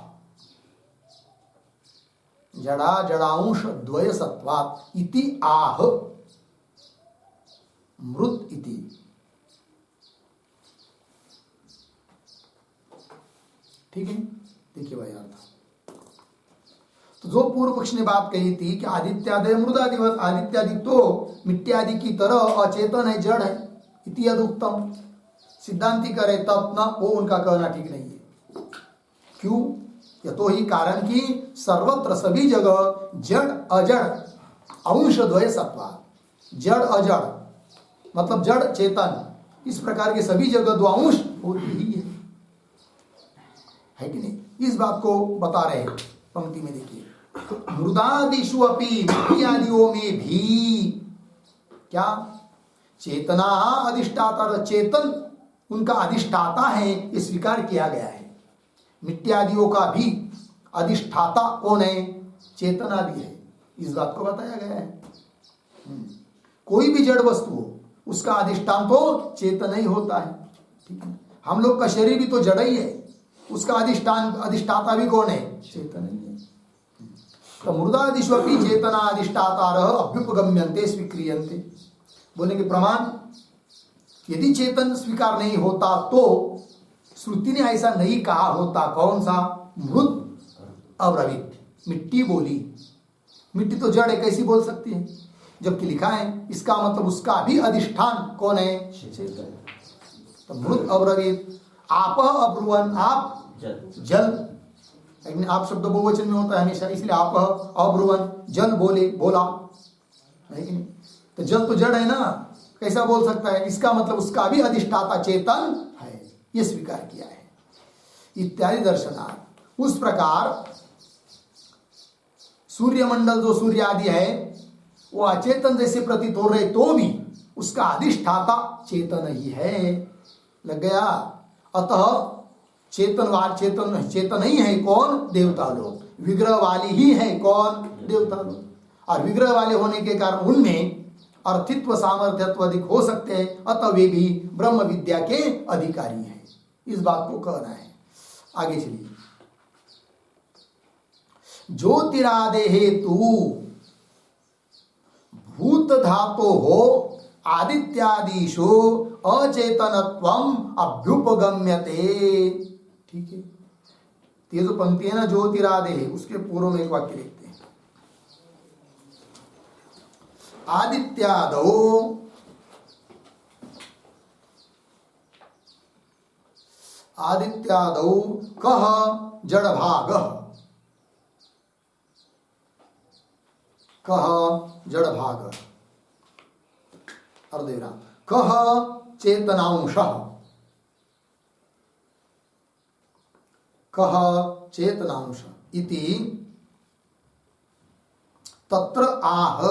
जड़ा जड़ांश द्वय सत्वात् इति आह मृत इति। ठीक है, देखिए भाई अर्थ। तो जो पूर्व पक्ष ने बात कही थी कि आदित्यादय मृदादिवत, आदित्यादि तो मिट्टी की तरह अचेतन है, जड़ है, इति यदुक्तम, सिद्धांति करे तब न, वो उनका कहना ठीक नहीं है। क्यों? यतो ही कारण कि सर्वत्र सभी जगह जड़ अजड़ अंश द्वय सत्वा, जड़ अजड़ मतलब जड़ चेतन, इस प्रकार के सभी जगह दो अंश होती ही है कि नहीं? इस बात को बता रहे हैं पंक्ति में, देखिए, मृदादिषु अपि, मिट्टी आदियों में भी क्या चेतना अधिष्ठाता, चेतन उनका अधिष्ठाता है, ये स्वीकार किया गया है। मिट्टी आदियों का भी अधिष्ठाता कौन है? चेतना भी है, इस बात को बताया गया है। कोई भी जड़ वस्तु हो, उसका अधिष्ठान तो चेतन ही होता है। ठीक है, हम लोग का शरीर भी तो जड़ ही है, उसका अधिष्ठान अधिष्ठाता भी कौन है? चेतन ही है। तो मृदादिष्वपि चेतना अधिष्ठातारः अभ्युपगम्यन्ते स्वीक्रियन्ते, बोलेंगे प्रमाण, यदि चेतन स्वीकार नहीं होता तो श्रुति ने ऐसा नहीं कहा होता। कौन सा? मृत अब्रवीत, मिट्टी बोली, मिट्टी तो जड़ है, कैसी बोल सकती है? जबकि लिखा है, इसका मतलब उसका भी अधिष्ठान कौन है? चेतन। तो मृत अब्रवीत, आप अब्रुवन, आप जल, लेकिन आप शब्द बहुवचन में होता है हमेशा, इसलिए आप अब्रुवन, जल बोले, बोला है कि नहीं? तो जल तो जड़ है ना, कैसा बोल सकता है? इसका मतलब उसका भी अधिष्ठाता चेतन है, ये स्वीकार किया है, इत्यादि दर्शनार्थ। उस प्रकार सूर्यमंडल जो सूर्य आदि है वो अचेतन जैसे प्रतीत हो रहे, तो भी उसका अधिष्ठाता चेतन ही है। लग गया? अतः चेतन ही है कौन? देवता लोग। विग्रह वाली ही है कौन? देवता लोग। और विग्रह वाले होने के कारण उनमें अर्थित्व सामर्थ्यत्व अधिक हो सकते हैं, अतः वे भी ब्रह्म विद्या के अधिकारी हैं। इस बात को कहना है। आगे चलिए, ज्योतिरादे हेतु भूत धातो हो आदित्यादिशो अचेतनत्वम अभ्युपगम्यते। ठीक है, ये जो पंक्ति है ना, ज्योतिरादे है, उसके पूर्व में एक वाक्य लिखते हैं, आदित्यादो आदित्यादौ कः जड़भागः, कः जड़भागः अर्धविराम, कः चेतनांशः, कः चेतनांश इति तत्र आह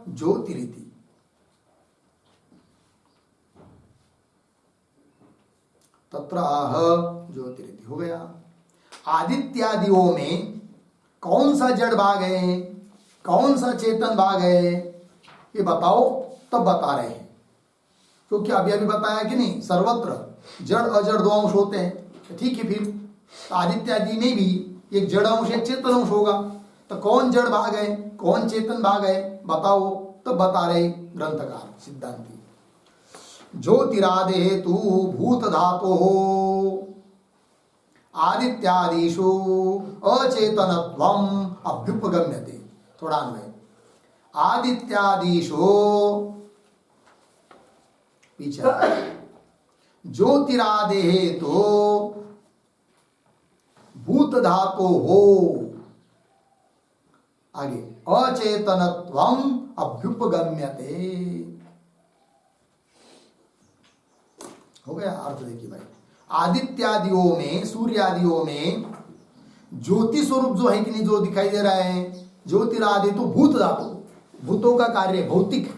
ज्योतिरिति। तत्र आह ज्योतिरिति हो गया। आदित्यादियों में कौन सा जड़ भाग है, कौन सा चेतन भाग है, ये बताओ, तब बता रहे हैं। क्योंकि अभी अभी बताया कि नहीं, सर्वत्र जड़ अजड़ दो अंश होते हैं। ठीक है, फिर आदित्यादि में भी एक जड़ अंश एक चेतन अंश होगा, तो कौन जड़ भाग है कौन चेतन भाग है बताओ, तब बता रहे ग्रंथकार सिद्धांती। ज्योतिरादे हेतु भूत धातो आदित्यादिषु अचेतनत्वम अभ्युपगम्यते। थोड़ा अन्वय, आदित्यादिषु पीछे ज्योतिरादे हेतु भूत धातो हो, आगे अचेतनत्वम अभ्युपगम्यते। हो गया अर्थ। देखिए भाई, आदित्यादियों में सूर्यादियों में ज्योति स्वरूप जो है कि नहीं, जो दिखाई दे रहा है, ज्योतिरादि तो भूत धातु, भूतों का कार्य, भौतिक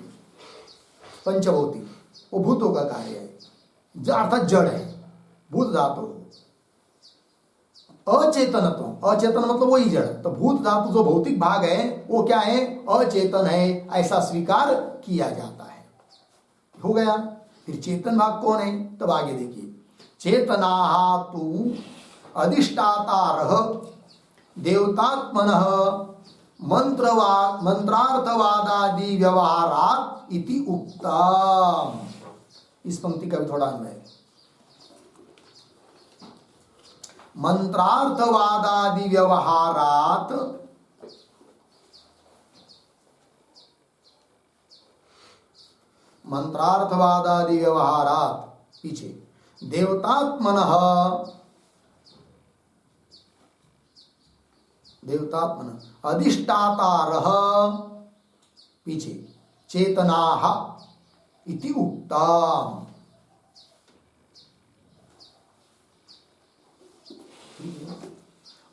पंचभौतिक, वो भूतों का कार्य है, अर्थात जड़ है भूत धातु। अचेतनत्व, अचेतन मतलब वही जड़, तो भूत धातु जो भौतिक भाग है वो क्या है, अचेतन है, ऐसा स्वीकार किया जाता है। हो गया। फिर चेतन भाग कौन है, तब आगे देखिए, चेतना तु अधिष्ठातारः देवतात्मनः मंत्रार्थवादादि व्यवहारात् इति उक्तम। इस पंक्ति का भी थोड़ा अन्वय, मंत्रार्थवादादि व्यवहारात् मंत्रार्थवादादि व्यवहारात्, पीछे देवतात्मनः अधिष्ठातारः, पीछे चेतनाः इति उक्तम।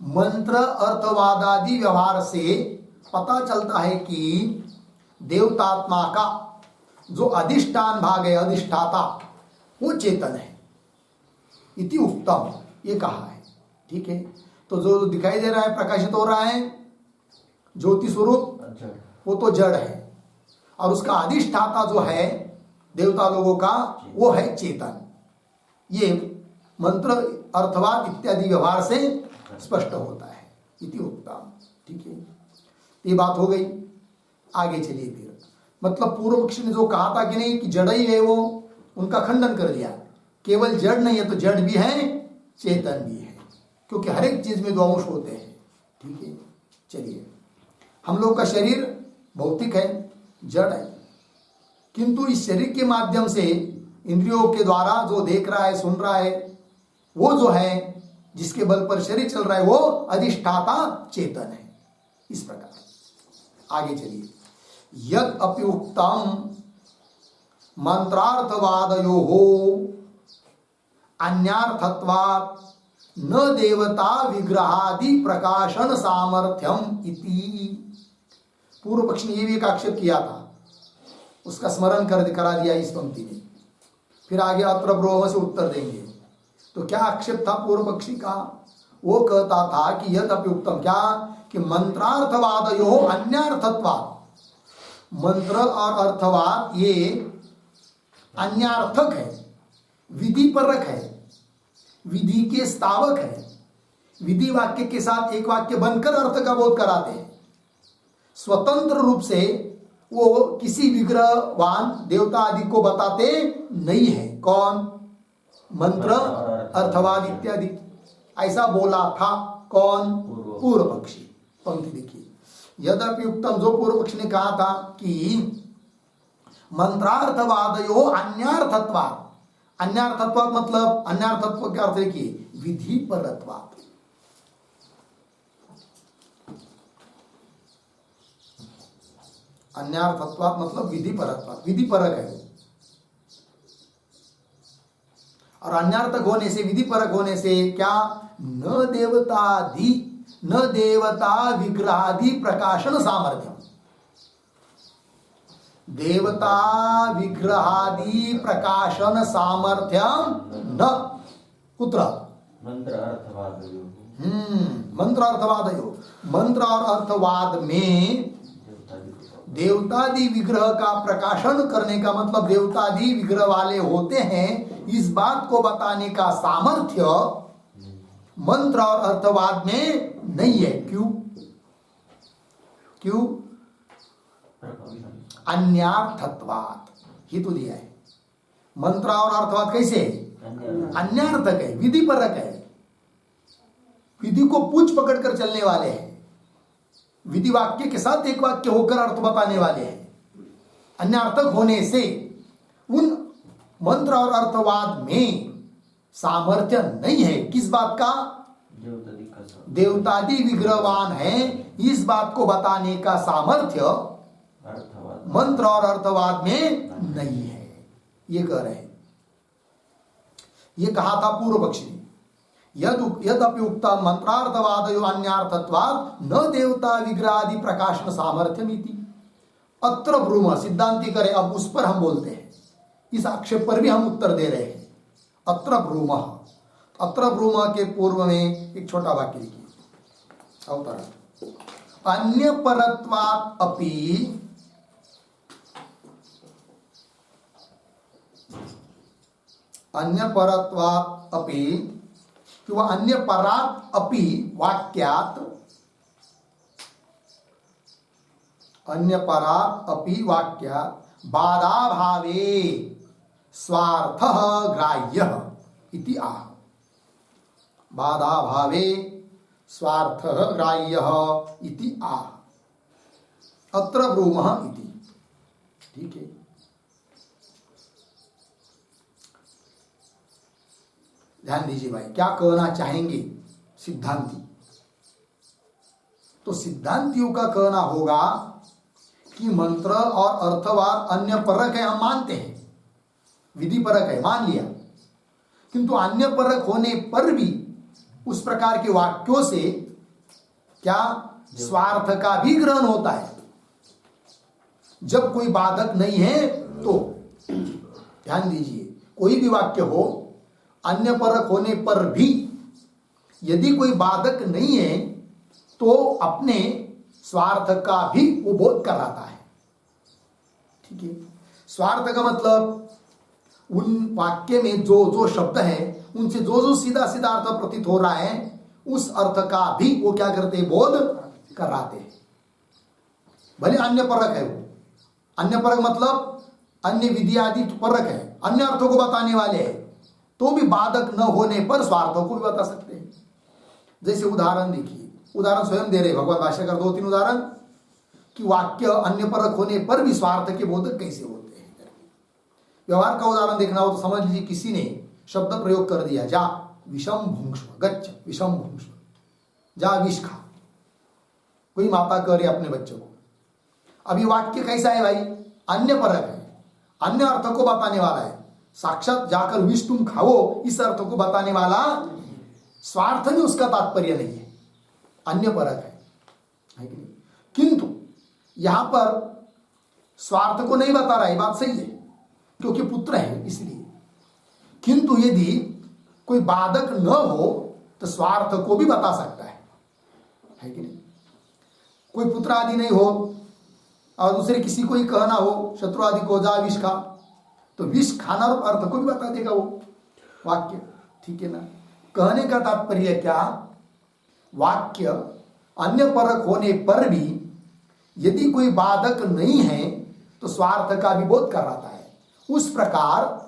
मंत्र अर्थवादादि व्यवहार से पता चलता है कि देवतात्मा का जो अधिष्ठान भाग है, अधिष्ठाता, वो चेतन है, इति उक्तम, ये कहा है। ठीक है, तो जो दिखाई दे रहा है, प्रकाशित हो रहा है ज्योति स्वरूप, वो तो जड़ है, और उसका अधिष्ठाता जो है देवता लोगों का, वो है चेतन। ये मंत्र अर्थवाद इत्यादि व्यवहार से स्पष्ट होता है, इति उक्तम। ठीक है, ये बात हो गई। आगे चलिए फिर, मतलब पूर्व पक्षी ने जो कहा था कि नहीं कि जड़ ही है वो, उनका खंडन कर दिया। केवल जड़ नहीं है, तो जड़ भी है चेतन भी है, क्योंकि हर एक चीज में दो अंश होते हैं। ठीक है, चलिए, हम लोग का शरीर भौतिक है, जड़ है, किंतु इस शरीर के माध्यम से इंद्रियों के द्वारा जो देख रहा है, सुन रहा है, वो जो है जिसके बल पर शरीर चल रहा है, वो अधिष्ठाता चेतन है। इस प्रकार आगे चलिए, यद अपि उक्तम मंत्रार्थवादयोः अन्यार्थत्वात् न देवता विग्रहादि प्रकाशन सामर्थ्यम इति। पूर्व पक्ष ने ये भी एक आक्षेप किया था, उसका स्मरण करा दिया इस पंक्ति में। फिर आगे अत्र ब्रोह से उत्तर देंगे। तो क्या आक्षेप था पूर्व पक्षी का? वो कहता था कि यद अपि उक्तम, क्या कि मंत्रार्थवादयो अन्यार्थत्वात्, मंत्र और अर्थवाद ये अन्यार्थक है, विधि परक है, विधि के स्थावक है, विधि वाक्य के साथ एक वाक्य बनकर अर्थ का बोध कराते हैं। स्वतंत्र रूप से वो किसी विग्रहवान देवता आदि को बताते नहीं है। कौन? मंत्र अर्थवाद इत्यादि, ऐसा बोला था कौन? पूर्व पक्षी। पंक्ति देखिए, यद्यपि उत्तम, जो पूर्व पक्ष ने कहा था कि मंत्रार्थवादयो अन्यार्थत्वात्, अन्यार्थत्वात् मतलब अन्यार्थत्व का अर्थ देखिए विधि परत्वात्। अन्यार्थत्वात् मतलब विधि परत्वात्, विधि परक है। और अन्यार्थक होने से, विधि परक होने से क्या? न देवता विग्रहादि प्रकाशन सामर्थ्यम, देवता विग्रहादि प्रकाशन सामर्थ्यम न, कुत्र मंत्र अर्थवाद मंत्र अर्थवादयो। मंत्र और अर्थवाद में देवतादि विग्रह का प्रकाशन करने का मतलब देवतादि विग्रह वाले होते हैं, इस बात को बताने का सामर्थ्य मंत्र और अर्थवाद में नहीं है। क्यों? क्यों? अन्यार्थत्वात् ही तो दिया है। मंत्र और अर्थवाद कैसे है? अन्यार्थक है, विधि परक है, विधि को पूछ पकड़ कर चलने वाले हैं, विधि वाक्य के साथ एक वाक्य होकर अर्थ बताने वाले हैं। अन्यार्थक होने से उन मंत्र और अर्थवाद में सामर्थ्य नहीं है। किस बात का? देवतादि विग्रहवान है, इस बात को बताने का सामर्थ्य मंत्र और अर्थवाद में नहीं है, ये कह रहे हैं। ये कहा था पूर्व पक्षी ने, यद्यपि उक्ता मंत्रार्थवादयो अन्यार्थत्वात् न देवता विग्रहादि प्रकाशन सामर्थ्यमिति अत्र ब्रूम। सिद्धांति करे, अब उस पर हम बोलते हैं, इस आक्षेप पर भी हम उत्तर दे रहे हैं। अत्र ब्रूम, अत्र ब्रूम के पूर्व में एक छोटा वाक्य लिखिए अवतरण। अन्य परत्वात् अपि अन्य परत्वात् अपि किंवा अन्य परात् अपि वाक्यात्, अन्य परात् अपि वाक्यात् बाधाभावे स्वार्थः ग्राह्यः इति आह। बाधाभावे स्वार्थः ग्राह्यः इति आह। अत्र ब्रूमः इति। ठीक है, ध्यान दीजिए भाई, क्या कहना चाहेंगे सिद्धांती? तो सिद्धांतियों का कहना होगा कि मंत्र और अर्थवाद अन्य परक है, हम मानते हैं, विधि परक है, मान लिया, किंतु अन्य परक होने पर भी उस प्रकार के वाक्यों से क्या स्वार्थ का भी ग्रहण होता है। जब कोई बाधक नहीं है तो, ध्यान दीजिए, कोई भी वाक्य हो, अन्य परक होने पर भी यदि कोई बाधक नहीं है तो अपने स्वार्थ का भी वो बोध कराता है। ठीक है, स्वार्थ का मतलब उन वाक्य में जो जो शब्द है उनसे जो जो सीधा सीधा अर्थ प्रतीत हो रहा है, उस अर्थ का भी वो क्या करते, बोध कराते हैं। भले अन्य परक है, वो अन्य परक मतलब अन्य विधि आदि परक है, अन्य अर्थों को बताने वाले हैं, तो भी बाधक न होने पर स्वार्थों को भी बता सकते हैं। जैसे उदाहरण देखिए, उदाहरण स्वयं दे रहे भगवान भाष्यकार, 2-3 उदाहरण कि वाक्य अन्य परक होने पर भी स्वार्थ के बोधक कैसे होते हैं। व्यवहार का उदाहरण देखना हो तो समझ लीजिए, किसी ने शब्द प्रयोग कर दिया, जा विषम भुंक्ष्व, गच्छ विषम भुंक्ष्व, जा विष खा। कोई माता कह रही अपने बच्चों को, अभी वाक्य कैसा है भाई, अन्य परक है, अन्य अर्थ को बताने वाला है, साक्षात जाकर विष तुम खाओ इस अर्थ को बताने वाला, स्वार्थ में उसका तात्पर्य नहीं है, अन्य परक है कि नहीं? किंतु यहां पर स्वार्थ को नहीं बता रहा है, बात सही है, क्योंकि पुत्र है इसलिए। किंतु यदि कोई बाधक न हो तो स्वार्थ को भी बता सकता है कि नहीं? कोई पुत्र आदि नहीं हो और दूसरे किसी को ही कहना हो, शत्रु आदि को, जा विष खा, तो विष खाना और अर्थ को भी बता देगा वो वाक्य। ठीक है ना? कहने का तात्पर्य क्या, वाक्य अन्य परक होने पर भी यदि कोई बाधक नहीं है तो स्वार्थ का भी बोध कराता है। उस प्रकार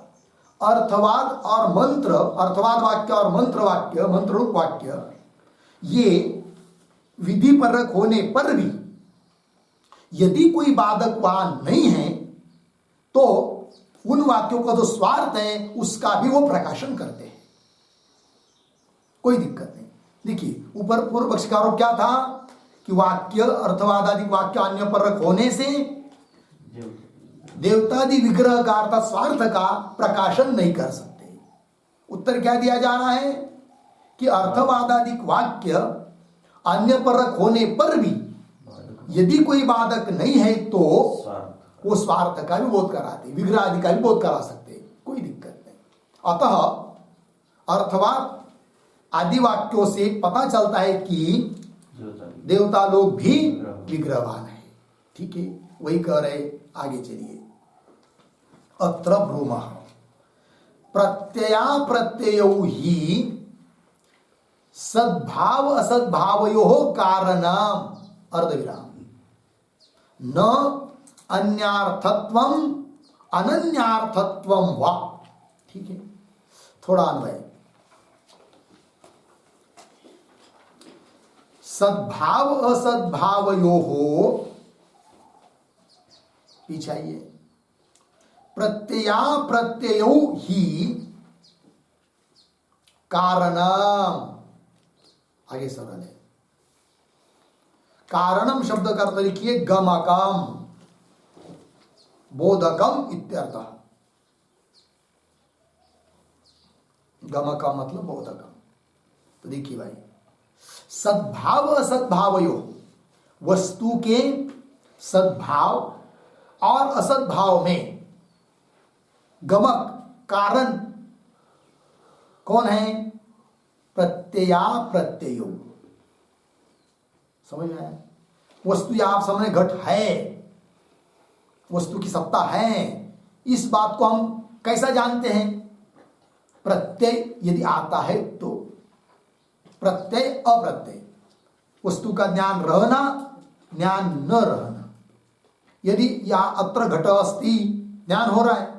अर्थवाद और मंत्र, अर्थवाद वाक्य और मंत्र वाक्य, मंत्ररूप वाक्य, ये विधि परक होने पर भी यदि कोई बाधक वहां नहीं है तो उन वाक्यों का जो स्वार्थ है उसका भी वो प्रकाशन करते हैं, कोई दिक्कत नहीं। देखिए ऊपर पूर्व पक्षकारों क्या था कि वाक्य अर्थवाद आदि वाक्य अन्य परक होने से देवतादि विग्रह का अर्थात स्वार्थ का प्रकाशन नहीं कर सकते। उत्तर क्या दिया जा रहा है कि अर्थवादादिक वाक्य अन्य परक होने पर भी यदि कोई बाधक नहीं है तो वो स्वार्थ का भी बोध कराते, विग्रह आदि का भी बोध करा सकते, कोई दिक्कत नहीं। अतः अर्थवाद आदि वाक्यों से पता चलता है कि देवता लोग भी विग्रहवान है। ठीक है, वही कह रहे, आगे चलिए। अत्र ब्रूमः प्रत्यया प्रत्ययौ ही सद्भाव असद्भावयोः कारणम अर्धविराम न अन्यार्थत्वम अनन्यार्थत्वम वा। ठीक है, थोड़ा अन्वय। सद्भाव असद्भावयोः पीछे आइए, प्रत्यया प्रत्ययौ ही कारणम, आगे सरल है। कारणम शब्द का अर्थ लिखिए गमकम बोधकम इत्यर्थः। गमकम मतलब बोधकम। तो देखिए भाई, सद्भाव असद्भावयो, वस्तु के सद्भाव और असद्भाव में गमक कारण कौन है? प्रत्यया प्रत्ययो। समझ में आया? वस्तु या आप सामने घट है, वस्तु की सत्ता है, इस बात को हम कैसा जानते हैं? प्रत्यय यदि आता है तो। प्रत्यय अप्रत्यय, वस्तु का ज्ञान रहना, ज्ञान न रहना। यदि या अत्र घट अस्ति ज्ञान हो रहा है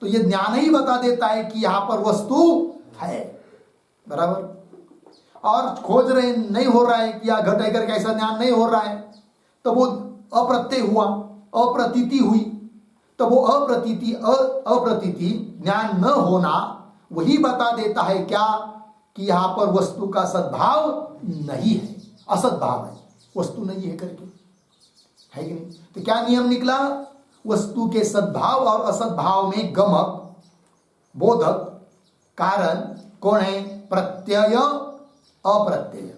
तो यह ज्ञान ही बता देता है कि यहां पर वस्तु है, बराबर। और खोज रहे नहीं हो रहा है कि यह घट है करके, ऐसा ज्ञान नहीं हो रहा है, तो वो अप्रत्यय हुआ, अप्रतीति हुई। तो वो अप्रतीति ज्ञान न होना वही बता देता है क्या? कि यहां पर वस्तु का सद्भाव नहीं है, असद्भाव है, वस्तु नहीं है करके, है कि नहीं? तो क्या नियम निकला? वस्तु के सद्भाव और असद्भाव में गमक बोधक कारण कौन है? प्रत्यय अप्रत्यय।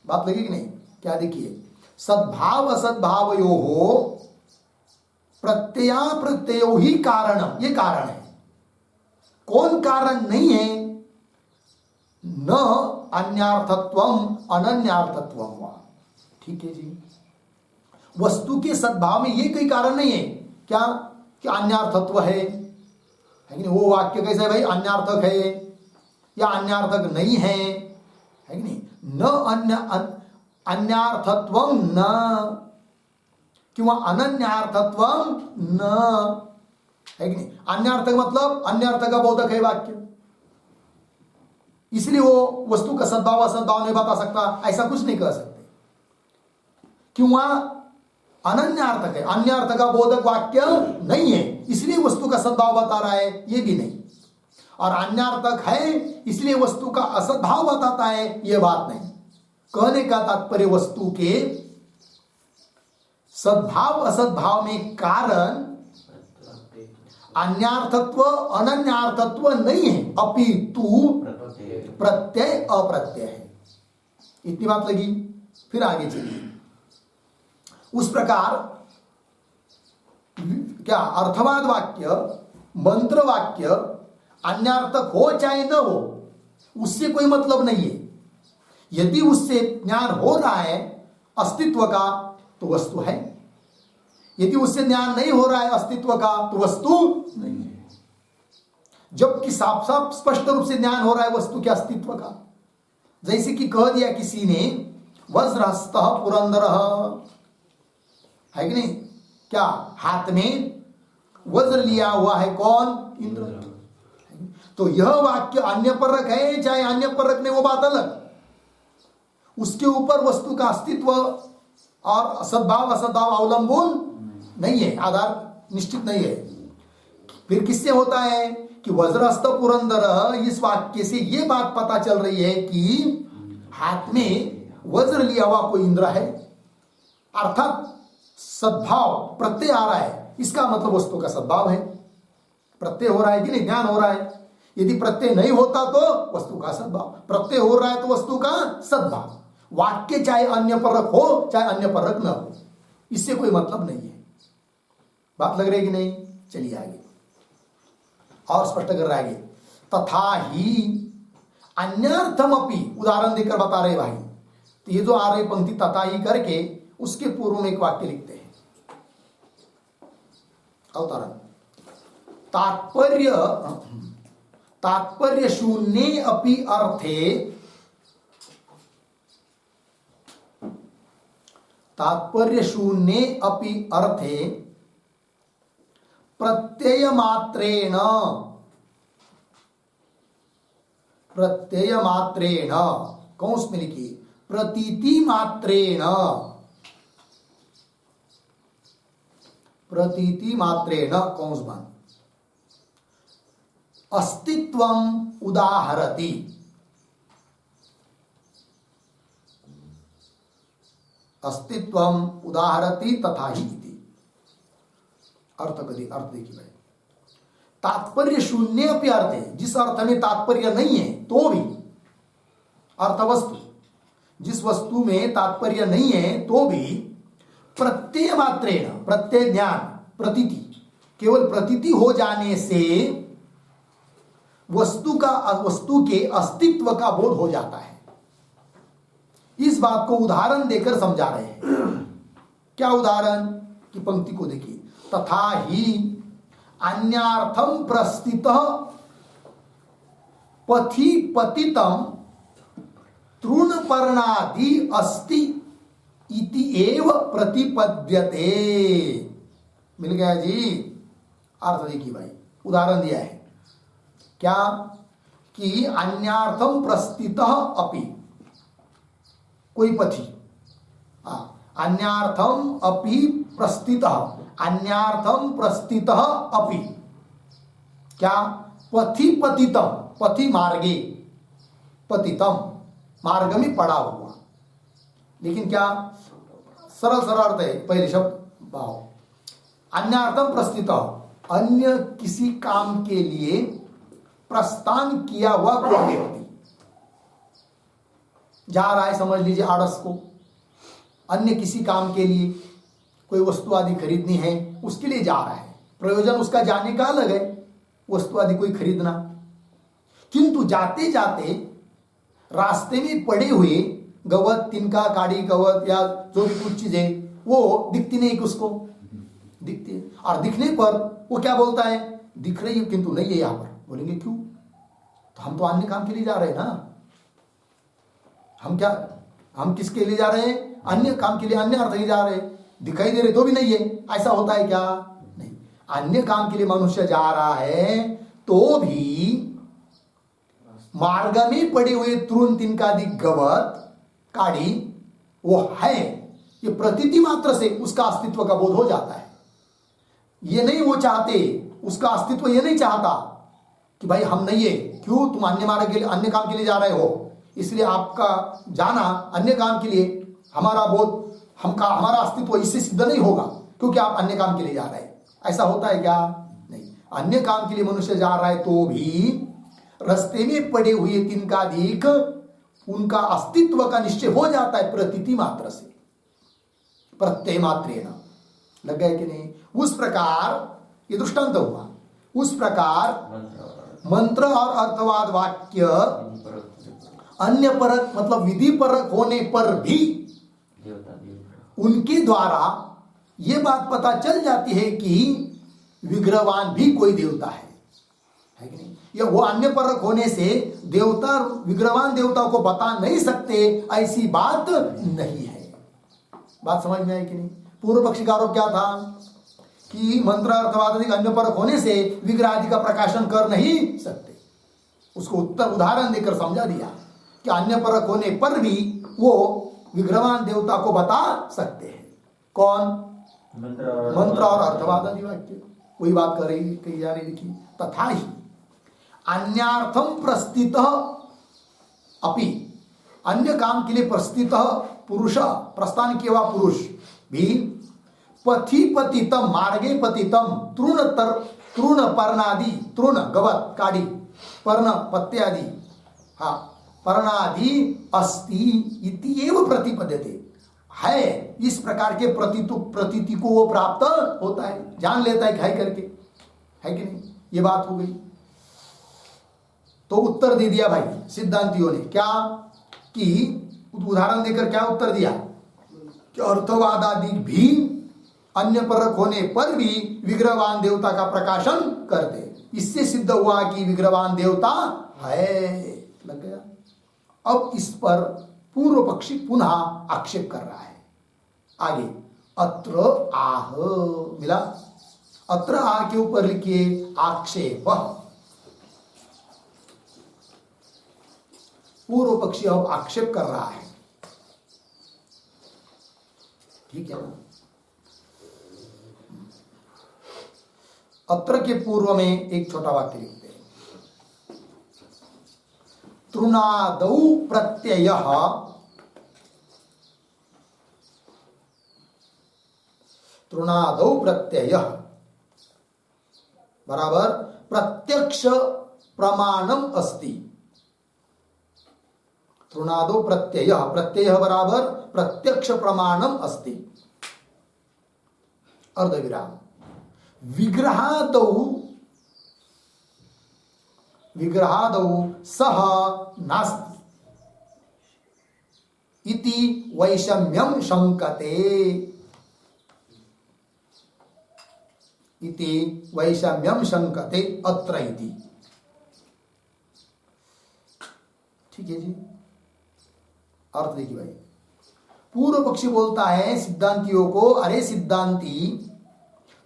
बात लगी कि नहीं? क्या देखिए, सद्भाव असद्भावयोः प्रत्यया प्रत्ययो ही कारणम, ये कारण है। कौन कारण नहीं है? न अन्यार्थत्वम अनन्यार्थत्वम वा। ठीक है जी, वस्तु के सद्भाव में ये कोई कारण नहीं है क्या कि अन्यार्थत्व है कि नहीं? वो वाक्य कैसे है भाई? अन्यार्थक है या अन्यार्थक नहीं है कि नहीं? न अन्यार्थत्वम न किंवा अनन्यार्थत्वम न, है कि नहीं? अन्यार्थक मतलब अन्यार्थक का बोधक है वाक्य, इसलिए वो वस्तु का सद्भाव असद्भाव नहीं बता सकता, ऐसा कुछ नहीं कह सकते। क्यों? अनन्यार्थक है, अन्यार्थ का बोधक वाक्य नहीं है, इसलिए वस्तु का सद्भाव बता रहा है, ये भी नहीं। और अन्यार्थक है इसलिए वस्तु का असद्भाव बताता है, यह बात नहीं। कहने का तात्पर्य वस्तु के सद्भाव असद्भाव में कारण अन्यार्थत्व अनन्यार्थत्व नहीं है, अपितु प्रत्यय अप्रत्यय है। इतनी बात लगी? फिर आगे चलिए। उस प्रकार क्या अर्थवाद वाक्य, मंत्र वाक्य अन्यार्थक हो चाहे न हो, उससे कोई मतलब नहीं है। यदि उससे ज्ञान हो रहा है अस्तित्व का तो वस्तु है, यदि उससे ज्ञान नहीं हो रहा है अस्तित्व का तो वस्तु नहीं है। जबकि साफ साफ स्पष्ट रूप से ज्ञान हो रहा है वस्तु के अस्तित्व का। जैसे कि कह दिया किसी ने वज्रहस्तः पुरंदरः, है कि नहीं? क्या हाथ में वज्र लिया हुआ है कौन? इंद्र। तो यह वाक्य अन्य परक है चाहे अन्य परक नहीं, वो बात अलग। उसके ऊपर वस्तु का अस्तित्व और सद्भाव असद्भाव अवलंबन नहीं है, आधार निश्चित नहीं है। फिर किससे होता है कि वज्रहस्त पुरंदर, इस वाक्य से यह बात पता चल रही है कि हाथ में वज्र लिया हुआ कोई इंद्र है, अर्थात सद्भाव प्रत्यय आ रहा है, इसका मतलब वस्तु का सद्भाव है। प्रत्यय हो रहा है कि नहीं? ज्ञान हो रहा है। यदि प्रत्यय नहीं होता तो वस्तु का सद्भाव, प्रत्यय हो रहा है तो वस्तु का सद्भाव। वाक्य चाहे अन्य परक हो चाहे अन्य परक न हो, इससे कोई मतलब नहीं है। बात लग रही है कि नहीं? चलिए आगे और स्पष्ट कर रहा है आगे। तथा ही अन्यर्थमपि, उदाहरण देकर बता रहे भाई। तो ये जो आ रही पंक्ति तथा ही करके उसके पूर्व में एक वाक्य लिखते हैं। अवतरण, तात्पर्य शून्ये अपि अर्थे, तात्पर्य शून्ये अपि अर्थे प्रत्यय मात्रेण कौंस में लिखिए प्रतीति मात्रेण कौंस बंद अस्तित्वम उदाहरति, अस्तित्वम उदाहरति तथा ही इति। अर्थ देखिए भाई, तात्पर्य शून्य अपि अर्थ है, जिस अर्थ में तात्पर्य नहीं है तो भी, अर्थ वस्तु, जिस वस्तु में तात्पर्य नहीं है तो भी प्रत्यय मात्रेण, प्रत्यय ज्ञान, प्रतीति, केवल प्रतीति हो जाने से वस्तु के अस्तित्व का बोध हो जाता है। इस बात को उदाहरण देकर समझा रहे हैं। क्या उदाहरण की पंक्ति को देखिए, तथा ही अन्यार्थम प्रस्थितः पथि पतितम तृणपर्णादि अस्ति इति एव प्रतिपद्यते। मिल गया जी। अर्थ देखिए भाई, उदाहरण दिया है क्या कि अन्यार्थम प्रस्थितः अपि, कोई पथि, अन्यार्थम अपि प्रस्थितः, अन्यार्थम प्रस्थितः अपि, क्या पथि पतितम, पथि मार्गे, पतितम मार्ग में पड़ा हुआ, लेकिन क्या सरल अर्थ है पहले शब्द भाव, अन्यार्थम प्रस्थितः, अन्य किसी काम के लिए प्रस्थान किया हुआ कोई व्यक्ति जा रहा है, समझ लीजिए आड़स को, अन्य किसी काम के लिए कोई वस्तु आदि खरीदनी है, उसके लिए जा रहा है, प्रयोजन उसका जाने का अलग है, वस्तु आदि कोई खरीदना, किंतु जाते जाते रास्ते में पड़े हुए गवत, तिनका, काड़ी, गवत या जो भी कुछ चीजें वो दिखती नहीं, उसको दिखती है, और दिखने पर वो क्या बोलता है, दिख रही है किंतु नहीं है यहां पर। बोलेंगे क्यों, तो हम तो अन्य काम के लिए जा रहे हैं ना, हम किसके लिए जा रहे हैं, अन्य काम के लिए, अन्य अर्थ ही जा रहे हैं, दिखाई दे रहे तो भी नहीं है, ऐसा होता है क्या, नहीं। अन्य काम के लिए मनुष्य जा रहा है तो भी मार्ग में पड़े हुए तृण, तिनकादि, गवत, काड़ी वो है, ये प्रतीति मात्र से उसका अस्तित्व का बोध हो जाता है। ये नहीं वो चाहते, उसका अस्तित्व ये नहीं चाहता कि भाई हम नहीं है, क्यों तुम अन्य मार्ग के लिए, अन्य काम के लिए जा रहे हो, इसलिए आपका जाना अन्य काम के लिए, हमारा बोध, हमारा अस्तित्व इससे सिद्ध नहीं होगा क्योंकि आप अन्य काम के लिए जा रहे हैं। ऐसा होता है क्या, नहीं। अन्य काम के लिए मनुष्य जा रहा है तो भी रास्ते में पड़े हुए तिनकादिक उनका अस्तित्व का निश्चय हो जाता है प्रतीति मात्र से, प्रत्यय मात्रेण। लग गया कि नहीं। उस प्रकार ये दृष्टांत हुआ, उस प्रकार मंत्र और अर्थवाद वाक्य अन्य परक मतलब विधि परक होने पर भी उनके द्वारा ये बात पता चल जाती है कि विग्रहवान भी कोई देवता है कि नहीं। या वो अन्य परक होने से देवता, विग्रहवान देवता को बता नहीं सकते, ऐसी बात नहीं है। बात समझ में आई कि नहीं। पूर्व पक्षी का आरोप क्या था कि मंत्र अर्थवाद अन्य परक होने से विग्रह आदि का प्रकाशन कर नहीं सकते। उसको उदाहरण देकर समझा दिया कि अन्य परक होने पर भी वो विग्रहवान देवता को बता सकते हैं। कौन, मंत्र और अर्थवाद आदि वाक्य। वही बात कही जा रही लिखी। तथा ही अन्यार्थम प्रस्थितः अपि, अन्य काम के लिए प्रस्थितः पुरुष, प्रस्थान किया हुआ पुरुष भी पथि पतितम, मार्गे पतितम, तृण पर्णादि, तृण गवत, काड़ी, पर्ण पत्ते आदि, हाँ पर्णादि अस्ति इति एव प्रतिपद्यते, है इस प्रकार के प्रतीति को वो प्राप्त होता है, जान लेता है, है करके, है कि नहीं। ये बात हो गई। तो उत्तर दे दिया भाई सिद्धांतियों ने क्या, कि उदाहरण देकर क्या उत्तर दिया कि अर्थवाद आदि भी अन्य परक होने पर भी विग्रहवान देवता का प्रकाशन करते। इससे सिद्ध हुआ कि विग्रहवान देवता है। लग गया। अब इस पर पूर्व पक्षी पुनः आक्षेप कर रहा है। आगे अत्र आह मिला, अत्र आह के ऊपर लिखिए आक्षेप। पूर्व पक्षी अब आक्षेप कर रहा है, ठीक है ना। अत्र के पूर्व में एक छोटा वाक्य लिखते हैं, तृणादौ प्रत्ययः तृणादौ प्रत्ययः बराबर प्रत्यक्ष प्रमाणम अस्ति। तृणादौ प्रत्ययः, प्रत्ययः बराबर प्रत्यक्ष प्रमाणम अस्ति। अर्धविराम। विग्रहादौ सह नास्ति इति वैषम्यं शंकते। इति वैषम्यं शंकते अत्र इति। ठीक है जी। अर्थ देखिए भाई, पूर्व पक्षी बोलता है सिद्धांतियों को, अरे सिद्धांती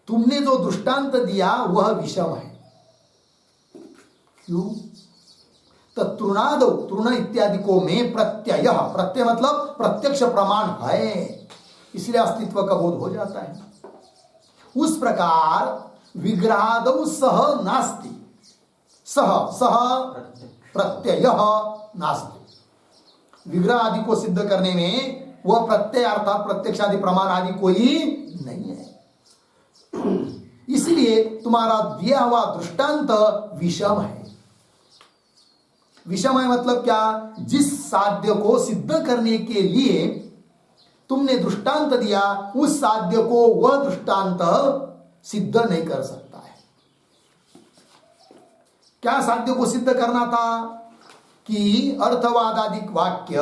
तुमने जो दृष्टांत दिया वह विषम है। क्यों? तो तृणादौ, तृण इत्यादि को में प्रत्यय, प्रत्यय मतलब प्रत्यक्ष प्रमाण है, इसलिए अस्तित्व का बोध हो जाता है। उस प्रकार विग्रहादौ सह नास्ति, सह प्रत्यय नास्ति। विग्रह आदि को सिद्ध करने में वह प्रत्यय अर्थात प्रत्यक्ष आदि प्रमाण आदि कोई नहीं है। इसलिए तुम्हारा दिया हुआ दृष्टांत विषम है। विषम है मतलब क्या? जिस साध्य को सिद्ध करने के लिए तुमने दृष्टांत दिया, उस साध्य को वह दृष्टांत सिद्ध नहीं कर सकता है। क्या साध्य को सिद्ध करना था? कि अर्थवादादिक वाक्य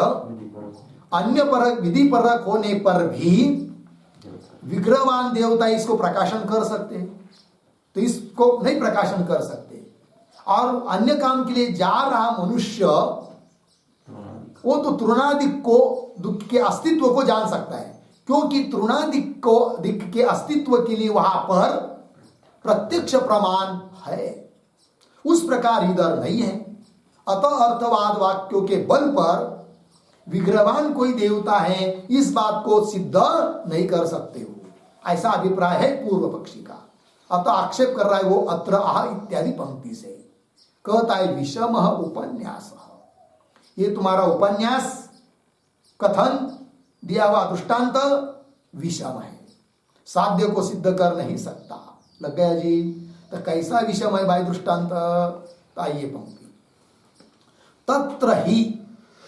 अन्य परक विधि परक होने पर भी विग्रहवान देवता इसको प्रकाशन कर सकते, तो इसको नहीं प्रकाशन कर सकते। और अन्य काम के लिए जा रहा मनुष्य वो तो तृणादिक को दुख के अस्तित्व को जान सकता है, क्योंकि तृणादिक को दिक के अस्तित्व के लिए वहां पर प्रत्यक्ष प्रमाण है। उस प्रकार इधर नहीं है। अतः अर्थवाद वाक्यों के बल पर विग्रहवान कोई देवता है इस बात को सिद्ध नहीं कर सकते हो, ऐसा अभिप्राय है पूर्व पक्षी का। अतः आक्षेप कर रहा है वो अत्र आह इत्यादि पंक्ति से। कहता है विषम उपन्यास, ये तुम्हारा उपन्यास कथन दिया हुआ दृष्टांत विषम है, साध्य को सिद्ध कर नहीं सकता। लग गया जी? तो कैसा विषम है भाई दृष्टांत? आइए पंक्ति, तत्र ही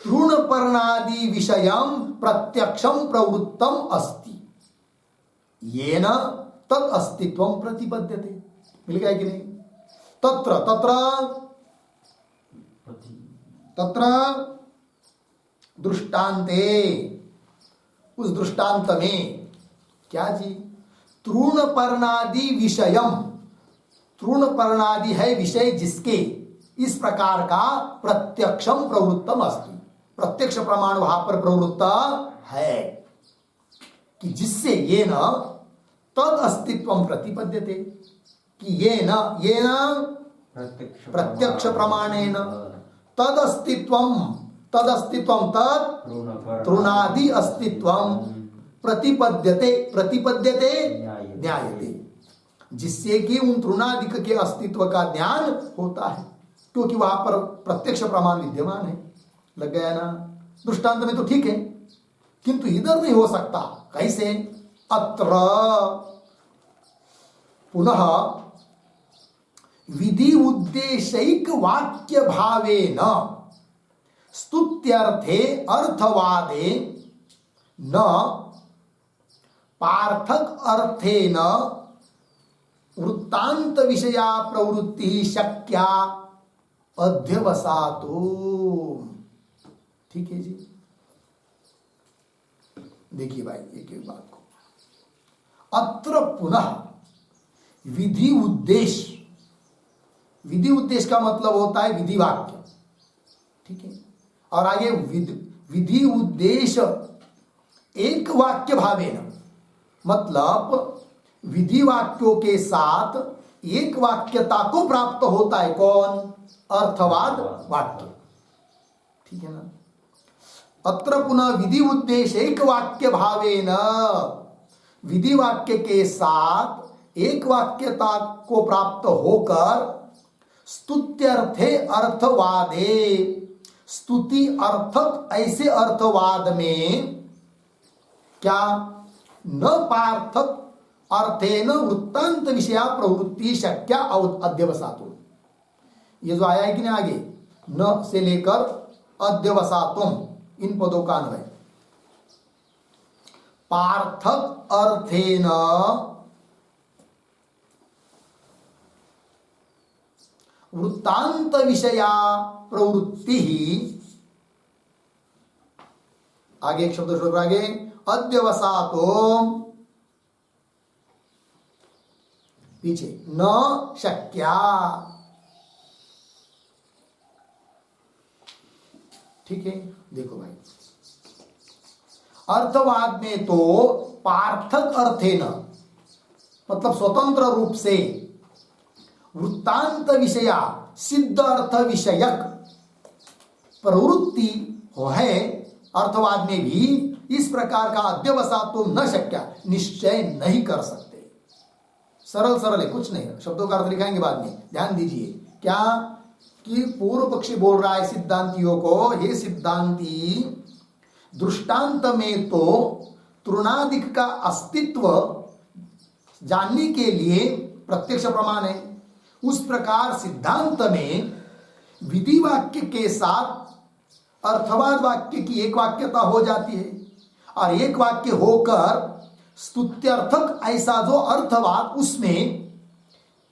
तृणपर्णादि विषयम प्रत्यक्षम प्रवृत्तम अस्ति येन तत् अस्तित्वम प्रतिपद्यते। मिल गया कि नहीं? तत्र दृष्टांते, उस दृष्टांत में क्या जी? तृणपर्णादि विषयम, तृणपर्णादि है विषय जिसके, इस प्रकार का प्रत्यक्षम प्रवृत्तम अस्ति, प्रत्यक्ष प्रमाण वहां पर प्रवृत्त है कि जिससे ये न तद अस्तित्वम प्रतिपद्यते, कि ये न प्रत्यक्ष प्रमाणेन तद अस्तित्वम तद तृणादि अस्तित्वम प्रतिपद्यते न्यायते, जिससे कि उन तृणादिक के अस्तित्व का ज्ञान होता है, क्योंकि वहां पर प्रत्यक्ष प्रमाण विद्यमान है। लग गया ना? दृष्टांत में तो ठीक है, किंतु इधर नहीं हो सकता। कैसे? अत्र पुनः विधि उद्देशिक वाक्य भावेन स्तुत्यर्थे अर्थवादे न पार्थक अर्थेन वृत्तांत विषया प्रवृत्ति शक्या अध्यवसातो। ठीक है जी, देखिए भाई एक एक बात को। अत्र पुनः विधि उद्देश्य, विधि उद्देश्य का मतलब होता है विधि वाक्य। ठीक है, और आगे विधि उद्देश्य एक वाक्य भावेन, मतलब विधि वाक्यों के साथ एक वाक्यता को प्राप्त होता है। कौन? अर्थवाद वाक्य। ठीक है ना। अत्र पुनः विधि उद्देश्य एक वाक्य भावेन, विधि वाक्य के साथ एक वाक्यता को प्राप्त होकर स्तुत्यर्थे अर्थवादे, स्तुति अर्थक ऐसे अर्थवाद में क्या? न पार्थक अर्थेन वृत्तांत विषया प्रवृत्ति शक्या अध्यवसातुम। ये जो आया है कि नहीं आगे, न से लेकर अध्यवसातुम, इन पदों का अन्वय पार्थक अर्थेन वृत्तांत विषया प्रवृत्ति ही, आगे एक शब्द छोड़ आगे, अध्यवसातो पीछे न शक्या। ठीक है, देखो भाई, अर्थवाद में तो पार्थक अर्थे न, मतलब स्वतंत्र रूप से वृत्तांत विषया सिद्ध अर्थ विषयक प्रवृत्ति हो है। अर्थवाद में भी इस प्रकार का अध्यवसात तो न शक्या, निश्चय नहीं कर सकते। सरल सरल है, कुछ नहीं, शब्दों का अर्थ लिखाएंगे बाद में, ध्यान दीजिए। क्या कि पूर्व पक्षी बोल रहा है सिद्धांतियों को, हे सिद्धांती, दृष्टांत में तो तृणादिक का अस्तित्व जानने के लिए प्रत्यक्ष प्रमाण है, उस प्रकार सिद्धांत में विधि वाक्य के साथ अर्थवाद वाक्य की एक वाक्यता हो जाती है, और एक वाक्य होकर स्तुत्यर्थक ऐसा जो अर्थवाद, उसमें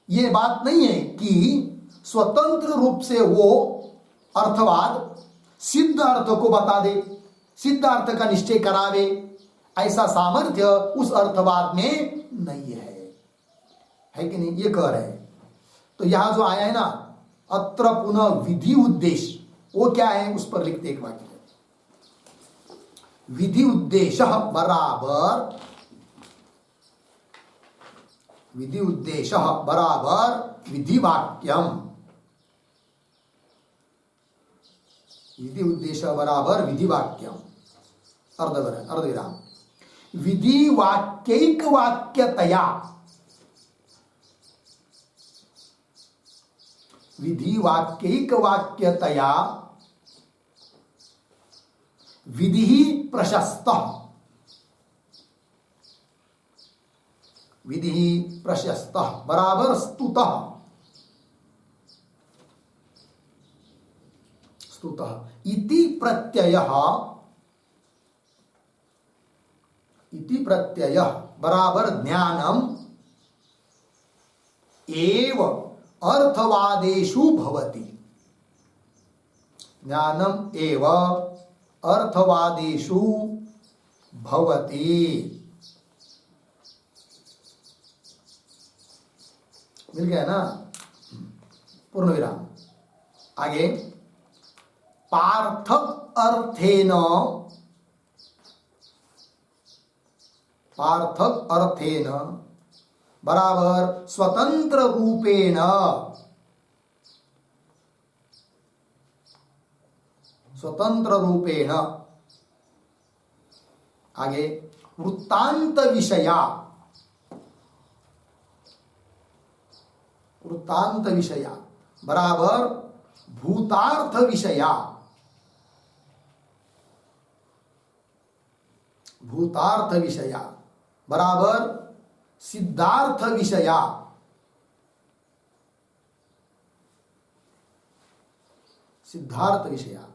यह बात नहीं है कि स्वतंत्र रूप से वो अर्थवाद सिद्ध अर्थ को बता दे, सिद्ध अर्थ का निश्चय करावे, ऐसा सामर्थ्य उस अर्थवाद में नहीं है कि नहीं, ये कह रहे हैं। तो यहां जो आया है ना, अत्र पुनः विधि उद्देश्य, वो क्या है, उस पर लिखते एक वाक्य, विधि उद्देश्य बराबर, विधि उद्देश्य बराबर विधि वाक्यम, विधि उद्देश्य बराबर विधि वाक्यम, अर्धविराम, विधि वाक्यैक वाक्यतया, विधि वाक्यैक वाक्यतया विधि प्रशस्त, विधि प्रशस्त बराबर स्तुतः, स्तुतः इति प्रत्ययः, इति प्रत्ययः बराबर ज्ञानम एव अर्थवादेषु भवति, ज्ञानम एव अर्थवादेषु भवति। मिल गया ना, पूर्ण विराम। आगे, पार्थक अर्थेन, पार्थक अर्थेन बराबर स्वतंत्र रूपेण, स्वतंत्र रूपेण, आगे वृत्तांत विषया, वृत्तांत विषया बराबर भूतार्थ विषया, भूतार्थ विषया बराबर सिद्धार्थ विषया, सिद्धार्थ विषया,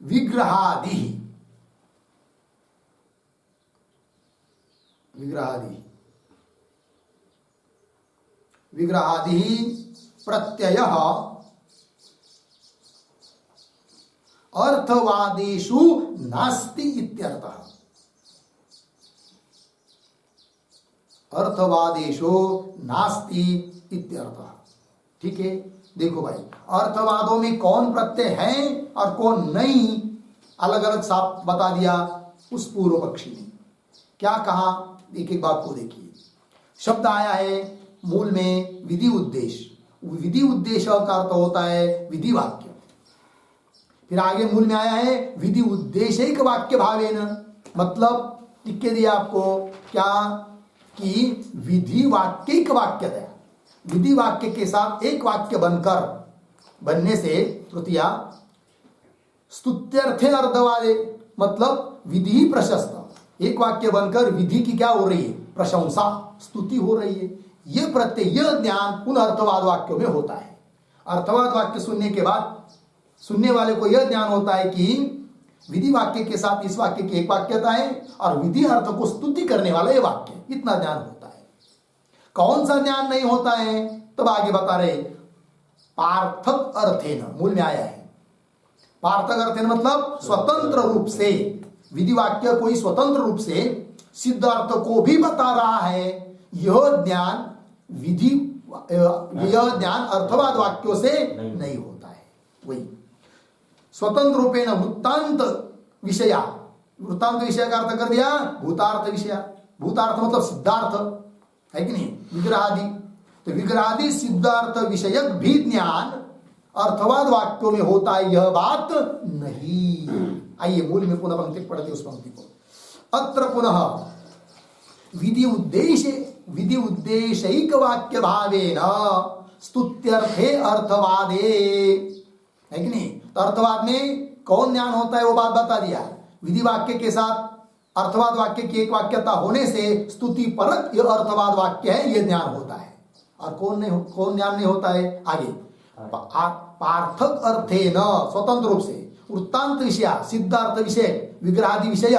विग्रहादि, विग्रहादि, विग्रहादि प्रत्ययः अर्थवादेषु नास्ति इत्यर्थः। अर्थवादेषु नास्ति इत्यर्थः। ठीक है, देखो भाई, अर्थवादों में कौन प्रत्यय है और कौन नहीं, अलग अलग साफ बता दिया उस पूर्व पक्षी ने। क्या कहा, एक एक बात को देखिए। शब्द आया है मूल में विधि उद्देश्य, विधि उद्देश्य का अर्थ होता है विधि वाक्य। फिर आगे मूल में आया है विधि उद्देश्यिक वाक्य भावेन, मतलब लिख के दिया आपको क्या कि विधि वाक्यिक वाक्यतया, विधि वाक्य के साथ एक वाक्य बनने से तृतीया स्तुत्यर्थे अर्धवादे, मतलब विधि प्रशस्त, एक वाक्य बनकर विधि की क्या हो रही है, प्रशंसा, स्तुति हो रही है। यह प्रत्यय, यह ज्ञान उन अर्थवाद वाक्यों में होता है। अर्थवाद वाक्य सुनने के बाद सुनने वाले को यह ज्ञान होता है कि विधि वाक्य के साथ इस वाक्य की एक वाक्यता है और विधि अर्थ को स्तुति करने वाला यह वाक्य, इतना ज्ञान होता है। कौन सा ज्ञान नहीं होता है, तब आगे बता रहे पार्थक अर्थेन, मूल में आया है पार्थक अर्थेन, मतलब स्वतंत्र रूप से, विधि वाक्य कोई स्वतंत्र रूप से सिद्ध अर्थ को भी बता रहा है। यह ज्ञान विधि, यह ज्ञान अर्थवाद वाक्यों से नहीं होता है। वही स्वतंत्र रूपेण वृत्तांत विषया, वृत्तांत विषय का अर्थ कर दिया भूतार्थ विषय, भूतार्थ मतलब सिद्धार्थ है कि नहीं, विग्रहादि, तो विग्रहादि सिद्धार्थ विषयक भी ज्ञान अर्थवाद वाक्यों में होता है, यह बात नहीं। आइए मूल में पुनः पंक्ति पढ़ते उस पंक्ति को। अत्र पुनः विधि उद्देश्यिक वाक्य भावेन स्तुत्यर्थे अर्थवादे, है कि नहीं। तो अर्थवाद में कौन ज्ञान होता है वो बात बता दिया। विधि वाक्य के साथ अर्थवाद वाक्य की एक वाक्यता होने से स्तुति परक यह अर्थवाद वाक्य है, यह ज्ञान होता है। और कौन ज्ञान नहीं होता है, आगे पार्थक अर्थे न, स्वतंत्र रूप से वृत्तांत विषय, सिद्धार्थ विषय, विग्रहादि विषय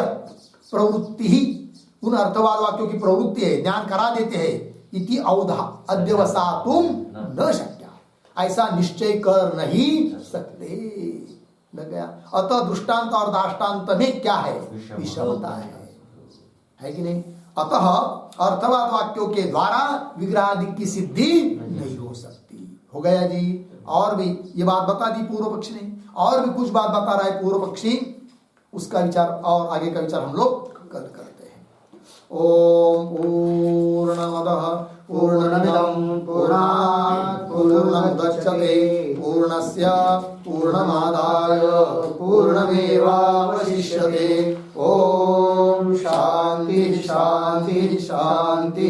प्रवृत्ति ही उन अर्थवाद वाक्यों की प्रवृत्ति है, ज्ञान करा देते हैं। इति औधा अध्यवसातुम न शक्य, ऐसा निश्चय कर नहीं सकते। लग गया। अतः दृष्टांत और दाष्टान्त में क्या है, विषमता है कि नहीं। अतः अर्थवाद वाक्यों के द्वारा विग्रहादि की सिद्धि नहीं हो सकती। हो गया जी। और भी ये बात बता दी पूर्व पक्षी ने, और भी कुछ बात बता रहा है पूर्व पक्षी, उसका विचार और आगे का विचार हम लोग कल करते हैं। ओम पूर्णमदः पूर्णमिदं पूर्णात् पूर्णमुदच्यते पूर्णस्य पूर्णमादाय पूर्णमेवावशिष्यते। ओम शांति शांति शांति।